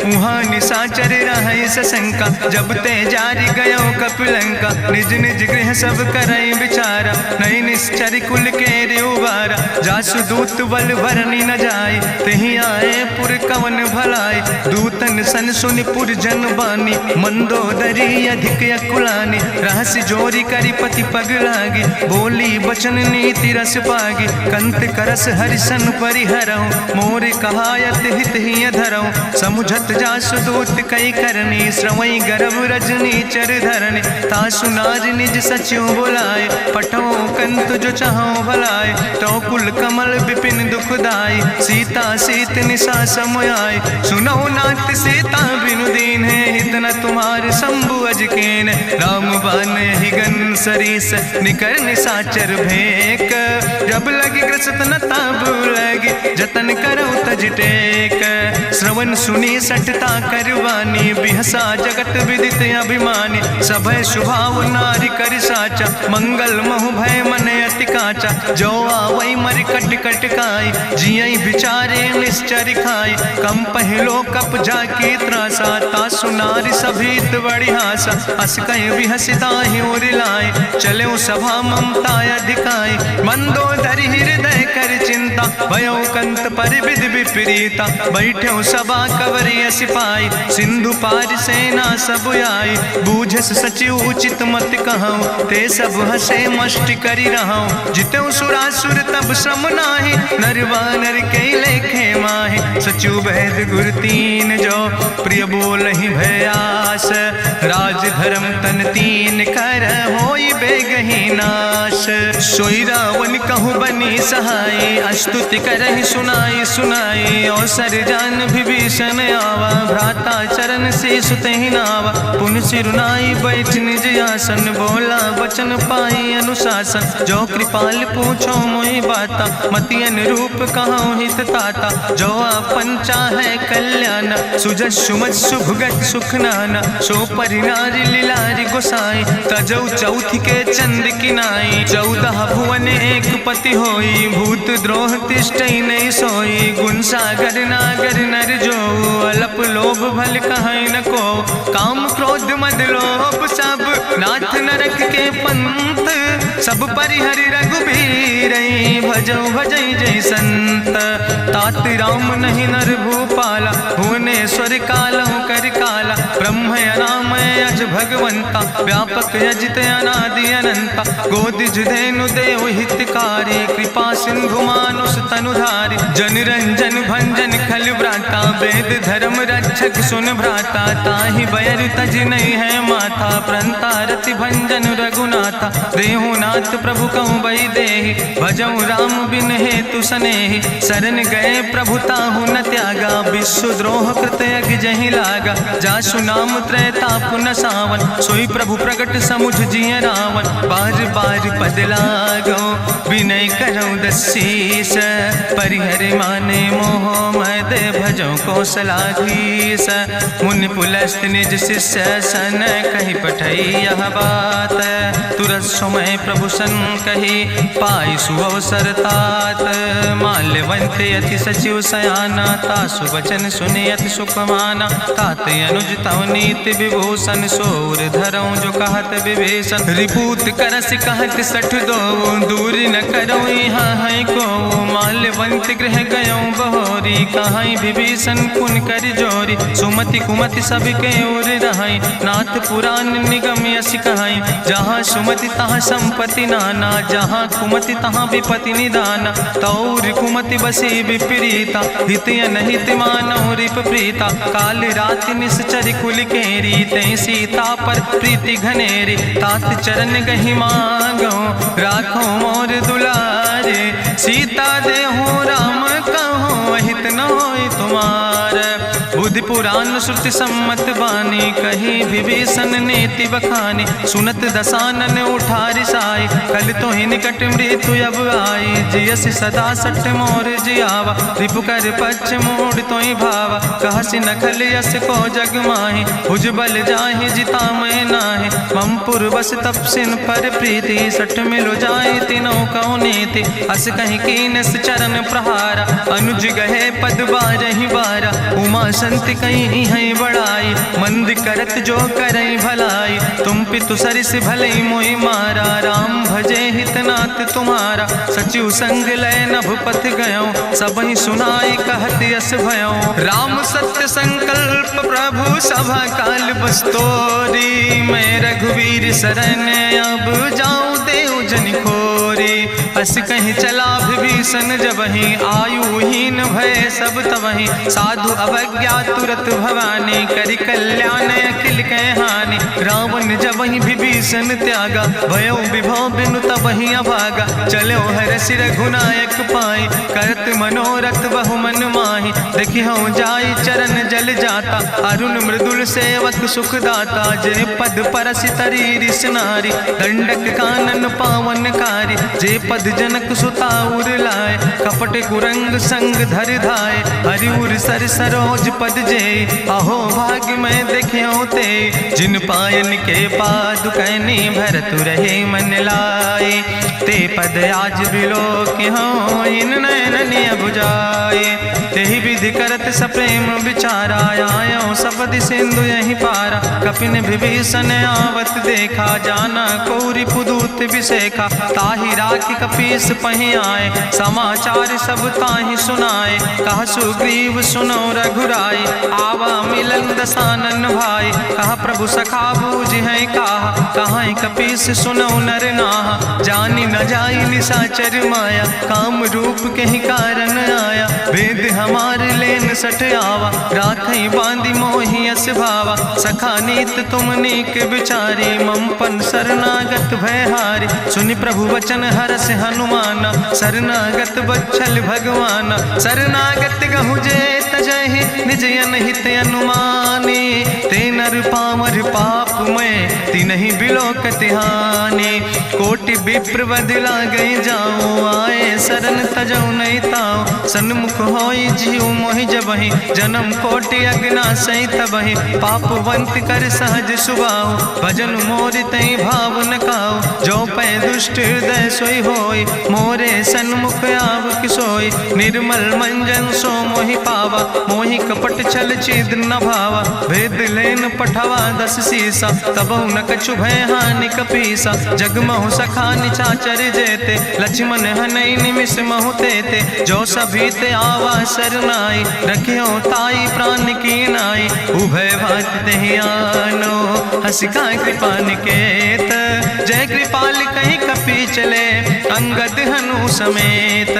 वहाँ निशाचर रहे सशंका, जब ते जारी गयो कपिलंका। निज निज गृह सब करई विचारा, नहीं निश्चर कुल के रेउबारा। जासु दूत बल भरनी न जाय, तेहि आए पुर कवन भलाई। दूतन सन सुनि पुर जन बानी, मंदोदरी अधिक अकुलानी। रहस्य जोरी करी पति पग लागी, बोली बचन नीति रस पागी। कंत करस हरिसन परिहरऊँ, मोर कहायत हित ही धरऊँ। समुझत जासु दूत कई करनी, श्रवई गर्भ रजनी चर धरनी। तासु नार निज सचिव बुलाए, पठो कंत जो चाहो भलाए। तो कुल कमल विपिन दुखदाई, सीता सीत निशा समयाय। सुनो नाथ सीता बिनु दीन है, हित न तुम्हारे शंभु अजकेन। राम बान ही गन सरीस, निकर निशाचर भेक। जब लगी ग्रसत न ताब लगी, जतन करो तज टेक। श्रवण सुनी सटता करवानी, बिहसा जगत विदित अभिमानी। सभय स्वभाव नारी कर साचा, मंगल महु भय मन अति काचा। जो आवै मर कट कट खाई, जियई विचारे निश्चर खाई। कम पहलो कप जाकी त्रासा, तासु नारी सभीत बड़ी हासा। अस कह विहसिता ही लाए, चले सभा ममता अधिकाई। मंदोदरी हृदय कर चिंता, भयो कंत पर विध विपरीता। बैठे सभा कवरिय सिपाही, सिंधु पार सेना सब आई। बूझस सचिव उचित मत कहूँ, ते सब हसे मष्ट करी रहूँ। जितऊ सुरासुर तब श्रम नाही, नर वानर के लेखे माहि। सचिव भेद गुर तीन जो, प्रिय बोल ही भयास। राज धर्म तन तीन कर, होई बेगही नाश। सोई रावण कहूँ बनी सहाय, अस्तुति करहि सुनाई सुनाई। अवसर जान विभीषण आवा, भ्राता चरण से सुतहि नावा। पुन सिरुनाई बैठ निज आसन, बोला वचन पाई अनुशासन। जो कृपाल पूछो मोहि बाता, मति अनुरूप कहूँ हित ताता। जो आपन चाहे कल्याण, सुजस सुमत सुभगत सुख नाना। सो परिनारी लीलारी गोसाई, तजौ चौथ के चंद किनाई। 14 भुवन एक पति होई, भूत द्रोह तिष्ठई नहीं सोई। गुण सागर नागर नर जो, अलप लोभ भल कहीं न को। काम क्रोध मद लोभ सब, नाथ नरक के पंथ। सब परिहरि रघुबीर, भजौ भजै जय संत। तात राम नहीं नर भूपाला, भुवनेश्वर कालहु कर काला। ब्रह्म अनामय अज भगवंता, व्यापक अजित अनादि अनंता। गोदिज धेनु देव हितकारी, कृपा सिंधु मानुष तनुधारी। जन रंजन भंजन खल व्राता, वेद धर्म रक्षक सुन भ्राता। ताहि बैर तज नहीं है माथा, प्रंता रति भंजन रघुनाथा। देहु नाथ प्रभु कहूँ बई देहि, भजऊ राम बिन हेतु सनेहि। शरण गए प्रभु ताहु न त्यागा, विश्व द्रोह कृत यज्ञ जहि लागा। जासु नाम त्रैताप न सावन, सोई प्रभु प्रगट समुझ जिय रावण। बार बार पद लागो विनय करौ दसीस, परिहर माने मोह मद भजो कौशलाधीश। मुनि पुलस्त निज शिष्य सन कहि पठई यह बात, तुरत समय प्रभु सन कही पाई सुअवसर तात। माल्यवंत अति सचिव सयाना, तासु वचन सुने अति सुख माना। तात अनुज तव नीति विभूषण, सोर धरऊं जो कहत विभीषण। रिपूत करस कहत सठ दो, दूर न करऊं यहाँ है को। माल्यवंत गृह गयऊं बहोरी, कहाई विभीषण पुन कर जोरी। सुमति कुमति सबके ओर रहाई, नाथ पुराण निगम यस कहाई। जहाँ सुमति तहाँ संपत्ति नाना, जहाँ कुमति तहाँ विपति निदाना। तौर कुमति बसी विपरीता, हित अनहित मानव रिप प्रीता। काल राति निश्चर कुल केरी, तै सीता पर प्रीति घनेरी। तात चरण गहि मांगो, राखो मोर दुलारे। सीता देहो राम कहो, अहित न होय तुम्हार। बुद्धि पुराण श्रुति सम्मत बानी, कही विभीषण नीति बखानी। सुनत दसानन उठारि साई, कल तो ही निकट मृत्यु अब आई। जियसि सदा सठ मोर जियावा, रिपु कर पक्ष मोड़ तो ही भावा। कहसि नखल यस को जग माहि, भुज बल जाहि जिता मैं नाहि। ममपुर बस तपसिन पर प्रीति, सठ मिलो जाए तीनों कौ नीति। अस कहीं कीनस चरण प्रहारा, अनुज गहे पद बारहि बारा। उमा संत कहीं है बड़ाई, मंद करत जो करई भलाई। तुम पितु सरिस भले मोहि मारा, राम भजे हितनाथ तुम्हारा। सचिव संग लय नभ पथ गयो, सबहि सुनाई कहत यस भयो। राम सत्य संकल्प प्रभु सभा काल बस्तोरी। मैं रघुवीर शरण अब जाऊं देव जन खोरी। अस कहीं चला विभीषण जबहि, आयुहीन भय सब तबहि। साधु अवज्ञा तुरत भवानी, करि कल्याण अखिल कै हानि। रावण जबहि विभीषण त्यागा, भयो विभव बिनु तबहि अभागा। चलो हरषि रघुनायक पाई, करत मनोरथ बहु मन माहि। देखिहु जाई चरण जल जाता, अरुण मृदुल सेवक सुख दाता। जे पद परसि तरी रिस नारी, दंडक कानन पावन कारी। जे पद जनक सुता उर लाए, कपट कुरंग संग धर धाय। हरिउर सर सरोज पद जे, अहो भाग्य मैं देखियो ते। जिन पायन के पादुकैनी, भरत रहे मन लाए। ते पद आज बिलोक हो, इन नयन बुझाए। तेहि विधि करत सप्रेम विचारा, आयो सपदि सिंधु यही पारा। कपिन विभीषण आवत देखा, जाना कौरि पुदूत विशेखा। ताहि राखि कपीस पहि आए, समाचार सब ताहि सुनाए। कह सुग्रीव सुनो रघुराई, आवा मिलन दसानन भाई। कहा प्रभु सखा बूझ है कहा, कहाँ कपीस सुनो नर नाहा। जानी न जाई निशाचर माया, काम रूप के ही कारण आया। वेद हमार लेन सठ आवा, राखई बांधी मोहि अस भावा। सखा नीत तुम नीक विचारी, ममपन शरणागत भयहारी। सुनि प्रभु वचन हरस हनुमाना, शरणागत बच्छल भगवाना। शरणागत गहु जे तजहि, निज अनहित अनुमानी। ते नर पामर पाप में, तिनहि बिलोकत हानि। कोटि विप्र बदला गई जाऊं, आए शरण तजौ नहीं ताऊं। सन्मुख होई जीव मोहि जबहि, जन्म कोटि अग्ना सही तबहि। पापवंत कर सहज सुभाऊ, भजन मोरि तई भाव न काऊ। जो पै दुष्ट हृदय सोई होई, मोरे सन्मुख आव किसोई। निर्मल मंजन सो मोहि पावा, मोहि कपट छल छिद्र न भावा। भेद लेन पठवा दस सीसा, तबहु न कछु भय हानि कपीसा। जगमहु सखा निचाचर जेते, लक्ष्मण हनई निमिष महु तेते। जो सभी ते आवा सरनाई, रखियो ताई प्राण की नाई। उभय भात तेहि आनो, हसिका कृपा निकेत। जय कृपाल कहीं कपी चले, अंगद हनु समेत।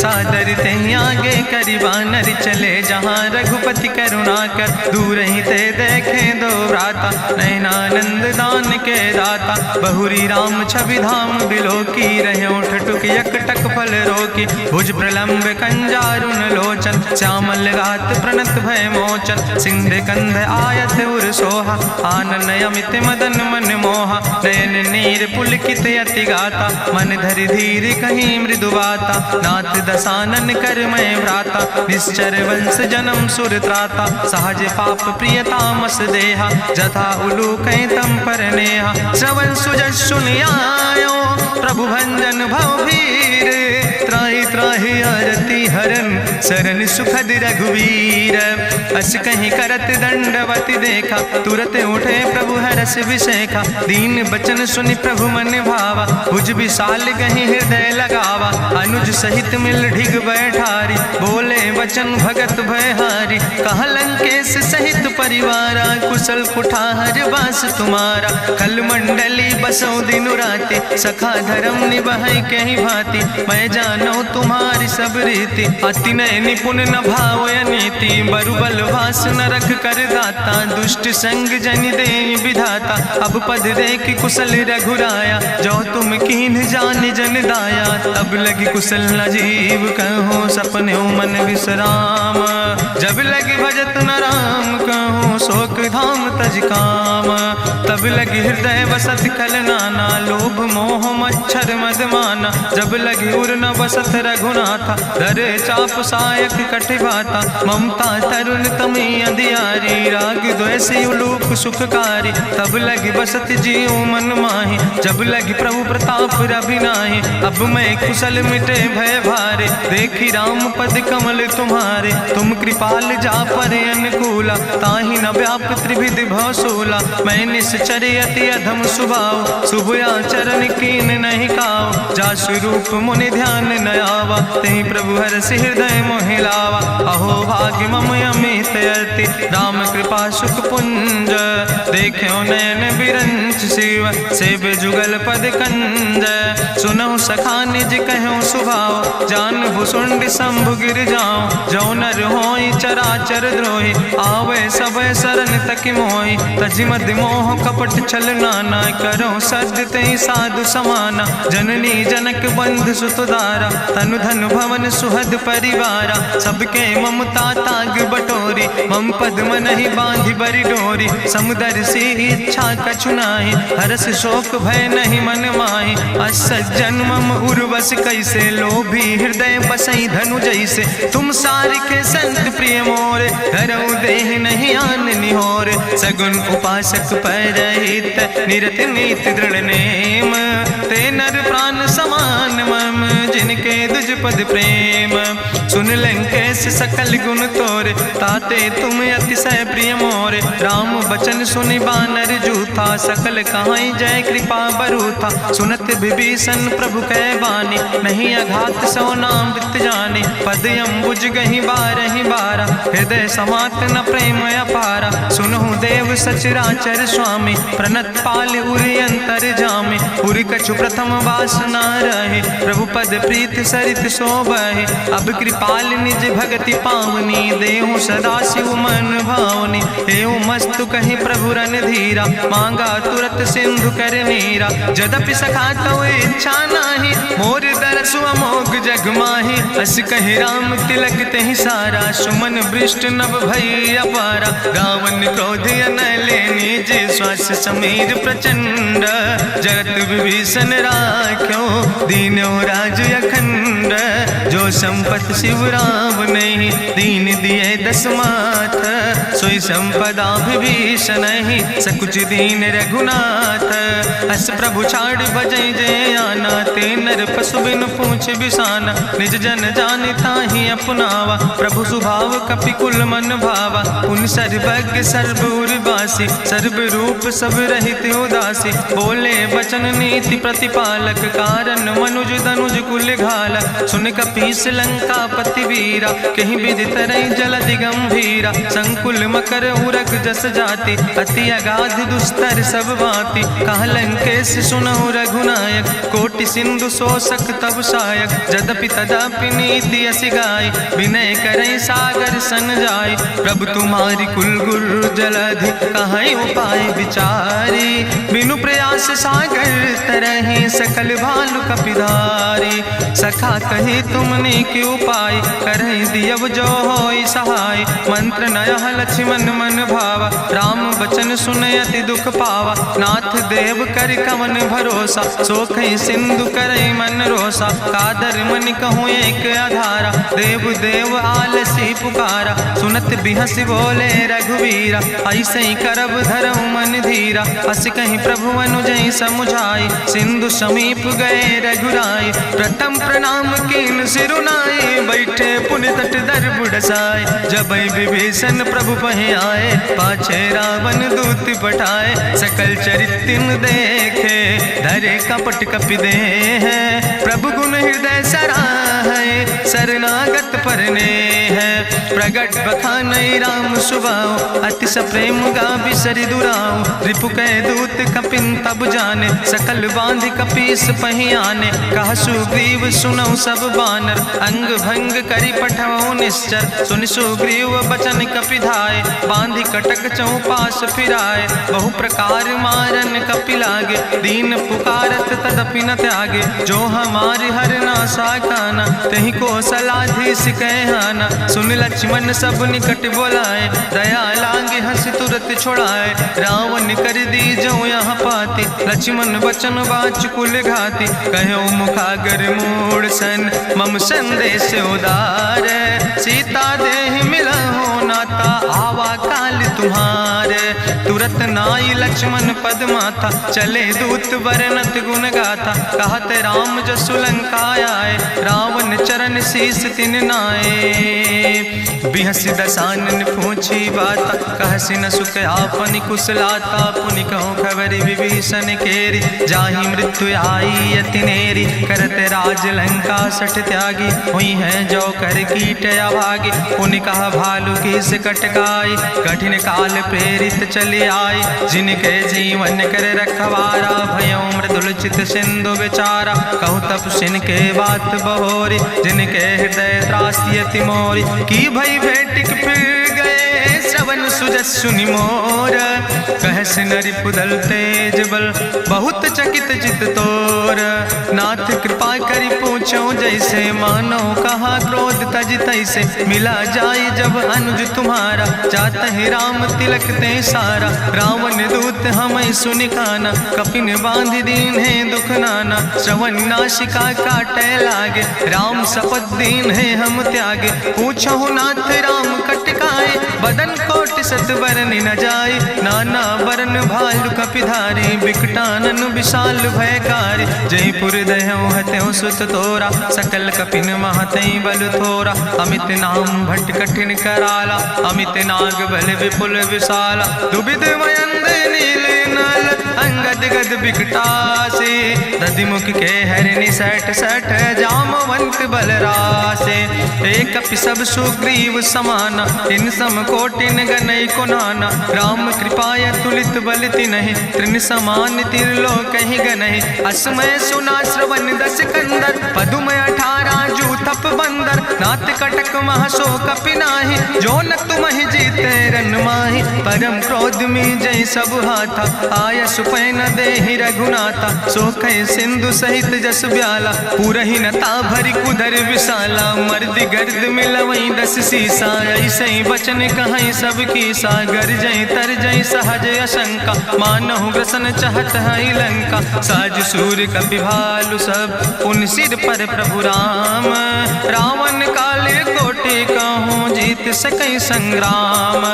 सादर ते आगे करी बानर चले, जहाँ रघुपति करुणा कर दूर ही ते देखे दो व्राता। नयनानंद दान के दाता, बहुरी राम छवि धाम बिलो की रहे ठटुक यकटक फल रोकी। भुज प्रलंब कंजारुन लोचन, श्यामल गात प्रणत भय मोचन। सिंध कंध आयत उर सोहा, आनन अमित मदन मन मोहा। नयन नीर पुलकित अति गाता, मन धरि धीर कहीं मृदु बाता। नाथ दसानन कर मैं व्राता, निश्चर वंश जन्म सुर त्राता। सहज पाप प्रियतामस देहा, जथा उलूक तम पर नेहा। श्रवण सुजस सुनियायो, प्रभु भंजन भव भीर। त्राहि त्राहि आरती हरन, शरण सुखद रघुवीर। अस कहीं करत दंडवत देखा, तुरत उठे प्रभु हरस विशेखा। दीन बचन सुनि प्रभु मन भावा, भुज विशाल कहीं हृदय लगावा। अनुज सहित मिल ढिग बैठारी, बोले वचन भगत भयहारी। कहा लंकेश सहित परिवारा, कुशल कुठार बास तुम्हारा। कल मंडली बसो दिनु राति, सखा धर्म निभाई कहीं भांति। मैं जानो तुम्हारी सब रीति, अति नय निपुण न भाव नीति। बरुबल वास न रख कर दाता, दुष्ट संग जन दे विधाता। अब पद देख कुशल रघुराया, जो तुम कीन जान जन दाया। तब लगी कुशल न जीव कहो, सपने मन विश्राम। जब लगी भजत न राम कहो, शोक धाम तज काम। तब लगी हृदय बसत खल नाना, लोभ मोह मच्छर मद माना। जब लगी उर न बसत रघुनाथा, दर चाप सायक कटिभाता। ममता तरुण तमी अंधियारी, राग द्वेषी उलूक सुखकारी। तब लगी बसत जीव मन माही, जब लगी प्रभु प्रताप रवि नाही। अब मैं कुशल मिटे भय भारे, देखी राम पद कमल तुम्हारे। तुम कृपाल जा पर अनुकूला, ताहि न व्याप त्रिविध भवसूला। मैं निश्चर अति अधम स्वभाव, शुभ आचरण कीन नहीं काव। जा स्वरूप मुनि ध्यान न आवा, तेहि प्रभु हरषि हृदय मोहि लावा। अहो भाग्य मम अमित अति, राम कृपा सुख पुंज। देखो नयन बिरंच शिव, सेव जुगल पद कंज। सुनहु सखा निज कहूँ सुभाव, जान भुसुंड शंभु गिर जाऊं। जो नर होई चराचर द्रोही, आवे सब शरण तक मोहि। तज मद मोह कपट छल नाना, करो सद तेहि साधु समाना। जननी जनक बंधु सुतदारा, तनु धन भवन सुहद परिवारा। सबके ममता ताग बटोरी, मम पद मन ही बांधि बरी डोरी। समुदर सी इच्छा कछु नाही, हरस शोक भय नहीं मन माही। असज्जन मम उर्वश कैसे, लोभी हृदय बसई धनु जैसे। तुम सारिके संत प्रिय मोरे, धरऊ देह नहीं आन निहोर। सगुन उपासक परहित, निरत नीति दृढ़ नेम। ते नर प्राण समान मम, जिनके दुज पद प्रेम। सुन लंकेश सकल गुण तोरे, ताते तुम अतिशय प्रिय मोरे। राम बचन सुनि बानर जूथा, सकल कहाई जय कृपा बरूथा। सुनत विभीषण प्रभु कै बानी, नहीं अघात सो नाम वृत जानी। पद अम्बुज गहि बारहि बारा, हृदय समात न प्रेम अपारा। सुनहु देव सचराचर स्वामी, प्रणत पाल उरि अंतर जामी। उरि कछु प्रथम वासना रहे, प्रभु पद प्रीत सरित शोभहि। अब कृपाल निज भगति पावनी, देहु सदा शिव मन भावनी। एवं मस्तु कहि प्रभु रन धीरा, मांगा तुरत सिंधु कर नीरा। जदपि सखा तो इच्छा नाही, मोर दरसु अमोघ जग माही। अस कहि राम तिलक तेहि सारा, सुमन वृष्ट नभ भई अपारा। रावण क्रोध अनले निज, श्वास समीर प्रचंड। जगत विभीषण राख्यो, दीनो राज अखंड। जो संपत शिव राम नहीं, दीन दिए दस माथ। सोई संपदा विभीषण ही, सकुच दीन रघुनाथ। अस प्रभु छाड़ बजै जय आना, ते नर पशु बिन पूछ बिसाना। निज जन जानि ताहि अपनावा, प्रभु स्वभाव कपि कुल मन भावा। पुन सर्वज्ञ सर्व उर्वासी, सर्व रूप सब रहित उदासी। बोले बचन नीति प्रतिपालक, कारण मनुज दनुज कुल घाला। सुन कपीस लंका पति वीरा, कहीं विधि तरई जलधि गंभीरा। संकुल मकर उरग जस जाति, अति अगाध दुस्तर सब भांति। कहा लंकेश सुनहु रघुनायक, कोटि सिंधु शोषक तब सायक, जदपि तदपि नीति असि गाय, विनय करें सागर सन जाय। प्रभु तुम्हारी कुल गुरु जलधि, कहीं उपाय विचारी, बिनु प्रयास सागर तरहि, सकल भालु कपिधारी। सखा कही तुमने के उपाय, करहि दियव जो होई सहाय। मंत्र नयह लक्ष्मण मन भावा, राम बचन सुनय अति दुख पावा। नाथ देव कर कवन भरोसा, सोखई सिंधु करई मन रोसा। कादर मन कहूँ एक आधारा, देव देव आलसी पुकारा। सुनत बिहस बोले रघुवीरा, ऐसे ही करब धरऊ मन धीरा। हस कहीं प्रभु अनुजय समुझाई, सिंधु समीप गए रघुराई। प्रथम प्रणाम कीन सिरुनाई, बैठे पुनि तट दर बुढ़साए। जब विभीषण प्रभु पहे आए, पाछे रावण दूत पठाए। सकल चरित्र देखे, धरे कपट कपि दे है। प्रभु गुण हृदय सराहै, शरणागत परने है। प्रगट बखानई राम सुभाऊ, अति सप्रेम गावि सरि दुराऊ। रिपु कै दूत कपिन तब जाने, सकल बांधि कपीस पहि आने। कहा सुग्रीव सुनऊ सब बानर, अंग भंग करि पठवऊ निश्चर। सुनि सुग्रीव बचन कपिधाय, बांधि कटक चौपास फिराए। बहु प्रकार मारन कपि लागे, दीन पुकारत तदपि न त्यागे। जो हमारि हर नासा काना, तहि को सलाधीस कहना। सुन लक्ष्मण सब निकट बोलाए, दया लागे हंस तुरत छोड़ाए। रावण कर दी जो यहाँ पाती, लक्ष्मण बचन बाच कुल घाती। कहो मुखागर मूड सन, मम संदेश उदार। सीता देह मिला हो नाता, आवा काल तुम्हारे। तुरत नाई लक्ष्मण पद माथा, चले दूत वर्णत गुण गाथा। कहत राम जसु लंका आए, रावण चरण शीस तिन नाए। बिहस दसानन पूछी बाता, कहसि न सुख आपन कुशलाता। पुनि कहूँ खबर विभीषण केरी, जाहि मृत्यु आई अति नेरी। करत राज लंका सठ त्यागी, हुई है जो कर कीट अभागी। पुनि कहा भालू की से कटकाई, कठिन काल प्रेरित चली आई। जिनके जीवन कर रखवारा, भयो मृदुल चित सिंधु विचारा। कहूँ तप सिन के बात बहोरी, जिनके हृदय त्रासी अति मोरी। की भई भेटिक फिर गए, श्रवण सुजस सुनि मोर। कहस नरि पुदल तेज बल, बहुत चकित चित तोर। नाथ कृपा करि पूछो जैसे, मानो कहा क्रोध तज तैसे। मिला जाय जब अनुज तुम्हारा, जात है राम तिलक ते सारा। रावण दूत हमें सुनि काना, कपिन बांध दीन है दुख नाना। श्रवण नासिका काटे लागे, राम शपथ दीन है हम त्यागे। पूछो नाथ राम कटकाए, बदन कोटि सत बरनि न जाय। नाना बरन भालु कपिधारी, बिकटानन विशाल भयकारी। जयपुर दह्यों हत्यों सुत तोरा, सकल कपिन महतई बल थोरा। अमित नाम भट्ट कठिन कराला, अमित नाग बल विपुल विशाला। दुबिध मयंद नील नल, अंगद गद बिकटासे। दधिमुख के हरिणि सठ सठ, जामवंत बलरासे। एक कपि सब सुग्रीव समाना, इन सम कोटिन गनई को नाना। राम कृपाय तुलित बल तिन्हि, त्रिन समान तिरलोक ही गनहि। असमय सुना श्रवण दस कंदर, पदुम 18 जूथप बंदर। नाथ कटक महसो कपि नाही, जो न तुमहि जीते रन माही। परम क्रोध में जय सब हाथा, आय सुपै न देहि रघुनाथा। सोखै सिंधु सहित जस ब्याला, पूरहि न ता भरि कुधर विशाला। मर्द गर्द मिलवई 10 सीसा, ऐसे बचन कहई सब की सागर। जय तर जय सहज अशंका, मानहु ग्रसन चाहत है लंका। साज सूर कपि भालु सब, उन सिर पर प्रभु राम। रावण काले कोटि कहूँ, जीत सकई संग्राम।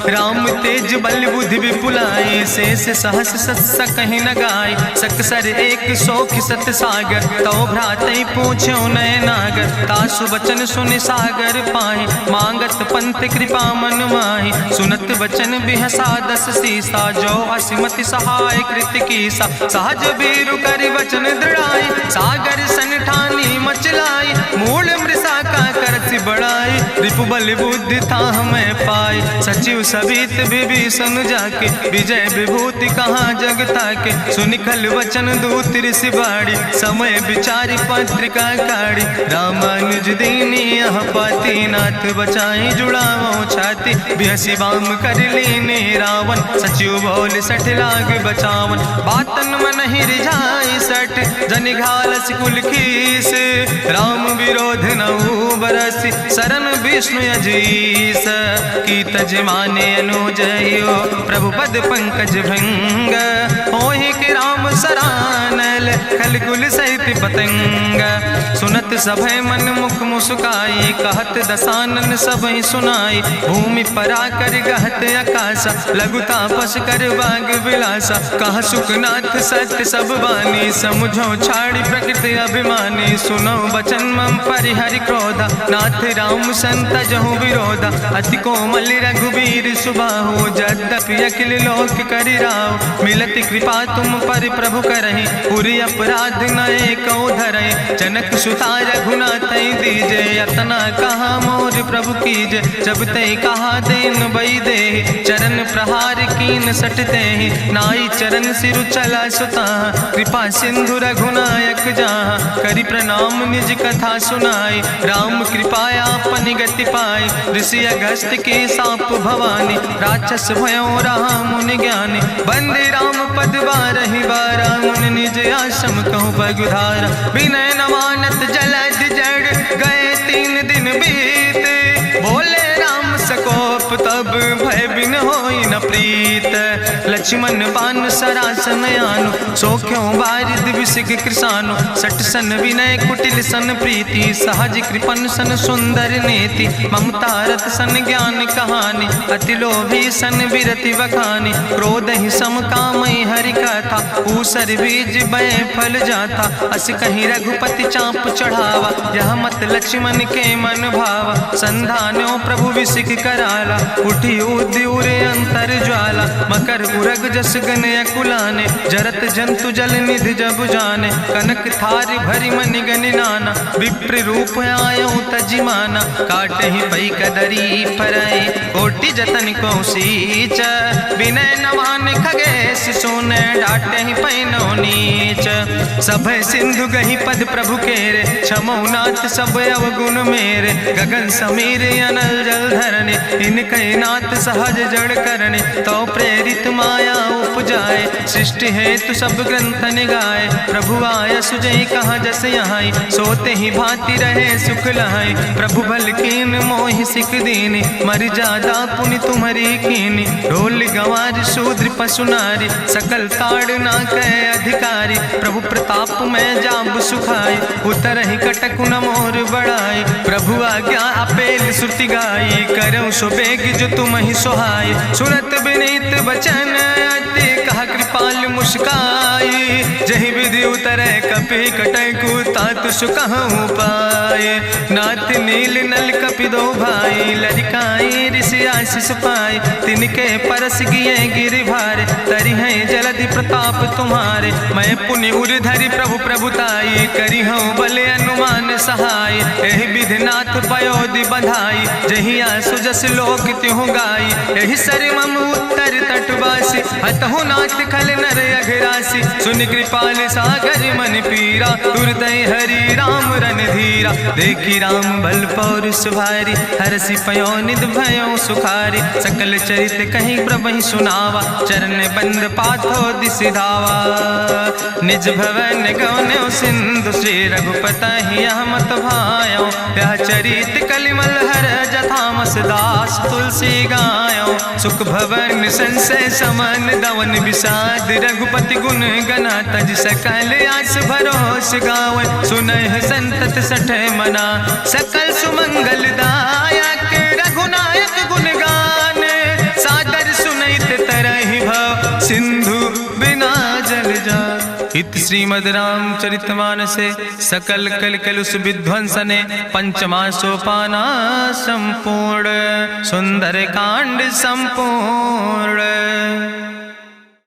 राम तेज बल बुद्धि विपुलाई, शेष सहस सत्स कहीं न गाय। सकसर 100 सत सागर, तो भ्रातई पूछो नय नागर। तासु बचन सुनि सागर पाहि, मांगत पंथ कृपा मन माहि। सुनत बचन बिहसा 10 सीसा, जो असिमति सहाय कृत कीसा। सहज बीरु करि वचन दृढ़ाई, सागर सन ठानी मचलाई। मूल मृषा का करसि बड़ाई, रिपु बल बुद्धि था हमें पाई। सचिव सबित विभीषण जाके विजय विभूति कहाँ जग ताके। सुनि खल वचन दूत ऋषि बाड़ी समय विचारी पत्रिका काढ़ी। रामानुज दीनी यह पाती नाथ बचाई जुड़ावो छाती। बिहसी बाम कर लीने रावण सचिव बोल सठ लाग बचावन। बातन मन ही रिझाई सठ जनि घालस कुल खीस। राम विरोध नऊ बरसी शरण विष्णु अजीस। की तज माने अनुजयो प्रभु पद पंकज भंग। होहि के राम सरानल खल कुल सहित पतंग। सुनत सभय मन मुख मुस्काई कहत दसानन सबहि सुनाई। भूमि परा कर गहत आकाशा लघु तापस कर बाग विलासा। कहा सुखनाथ सत्य सब बानी समुझो छाड़ी प्रकृति अभिमानी। सुनो बचन मम परिहरि क्रोधा नाथ राम संत जहु विरोधा। अति कोमल रघुबीर सुबाहु यद्यपि अखिल लोक करि राव। मिलति कृपा तुम पर प्रभु करहि पुरि अपराध नए कौ धरहि। जनक सुता रघुनाथ दीजे यतना कहा मोर प्रभु कीजे। जब ते कहा देन बई दे चरण प्रहार कीन सटते ही। नाई चरण सिरु चला सुता कृपा सिंधु रघुनायक जहाँ। करि प्रणाम निज कथा सुनाई राम कृपाया अपनी गति पाई। ऋषि अगस्त के साप भवानी राक्षस भयो रहा मुनि ज्ञानी। बंदे राम पद बारहि बारा मुनि निज आश्रम कहु पगुधारा। विनय न मानत जलद जड़ गए 3 दिन बीते। बोले राम सकोप तब भय बिन होई न प्रीत। लक्ष्मण बान सरासन आनु सोख्यो बारिद विसिक कृसानु। सट सन विनय कुटिल सन प्रीति सहज कृपन सन सुंदर नेति। ममता रत सन ज्ञान कहानी अति लोभी सन विरति बखानी। क्रोध ही सम कामई हरि कथा ऊसर बीज बय फल जाता। अस कहीं रघुपति चाप चढ़ावा यह मत लक्ष्मण के मन भावा। संधान्यो प्रभु विसिक कराला उठी उद्युरे अंतर ज्वाला। मकर उरग जस गन अकुलाने जरत जंतु जल निधि जब जाने। कनक थारी भरी मनि गनि नाना विप्र रूप आयो तजिमाना। काटे ही पई कदरी फरई कोटि जतन को सींच। विनय नवान खगेश सुने डाटे ही पैनो नीच। सब सिंधु गही पद प्रभु केरे क्षमो नाथ सब अवगुण मेरे। गगन समीर अनल जल धरने इनके नाथ सहज जड़ करने। तो प्रेरित माया उपजाए सृष्टि हेतु सब ग्रंथ निगाए। प्रभु आय सुजई कहाँ जस यहाँ सोते ही भांति रहे सुख लहाई। प्रभु भल कीन मोहि सिख दीनी मर जादा पुनि तुम्हारी कीनी। ढोल गंवार शूद्र पशु नारी सकल ताड़ ना कहे अधिकारी। प्रभु प्रताप में जाब सुखाई उतर ही कटक न मोर बढ़ाई। प्रभु आज्ञा अपेल श्रुति गाई करऊँ सो बेग जो तुम ही सोहाई। सुनत विनीत बचन अति कहा कृपाल मुस्काई। जही विधि उतरे कपि कटकु तात सुकहु पाए। नाथ नील नल कपि दो भाई लड़काई ऋषि आशीष पाए। तिनके परस गिए गिरि भारे तरि है जलधि प्रताप तुम्हारे। मैं पुनि उर धरि प्रभु प्रभुताई करी हूँ बल अनुमान सहाय। एहि विधिनाथ पयोधि बधाई जहिया सुजस लोक त्यों गाई। एहि सर मम उत्तर तटवासी हतहु नाथ खल नर अघरासी। सुन कृपाल सागर मन पीरा तुरत हरि राम रन धीरा। देखी राम बल पौरुष भारी हरसि पयो निध भयो सुखारी। सकल चरित कहीं प्रभु सुनावा चरण बंद पाथो दिसि धावा। निज भवन गौन्यो सिंधु श्री रघुपति मत भायो। यह चरित कलिमल हर जथामस दास तुलसी गायो। सुख भवन संशय समन दवन विषाद रघुपति गुण गना तज सकल आस भरोस गावे। सुनहि संतत सठ मना सकल सुमंगल दायक। रघुनायक गुण गान सादर सुनैत तरहि भव सिंधु बिना जल जा। इत श्रीमद् रामचरितमानसे सकल कल कलुष विध्वंसने पंचमा सोपाना संपूर्ण। सुंदर कांड संपूर्ण।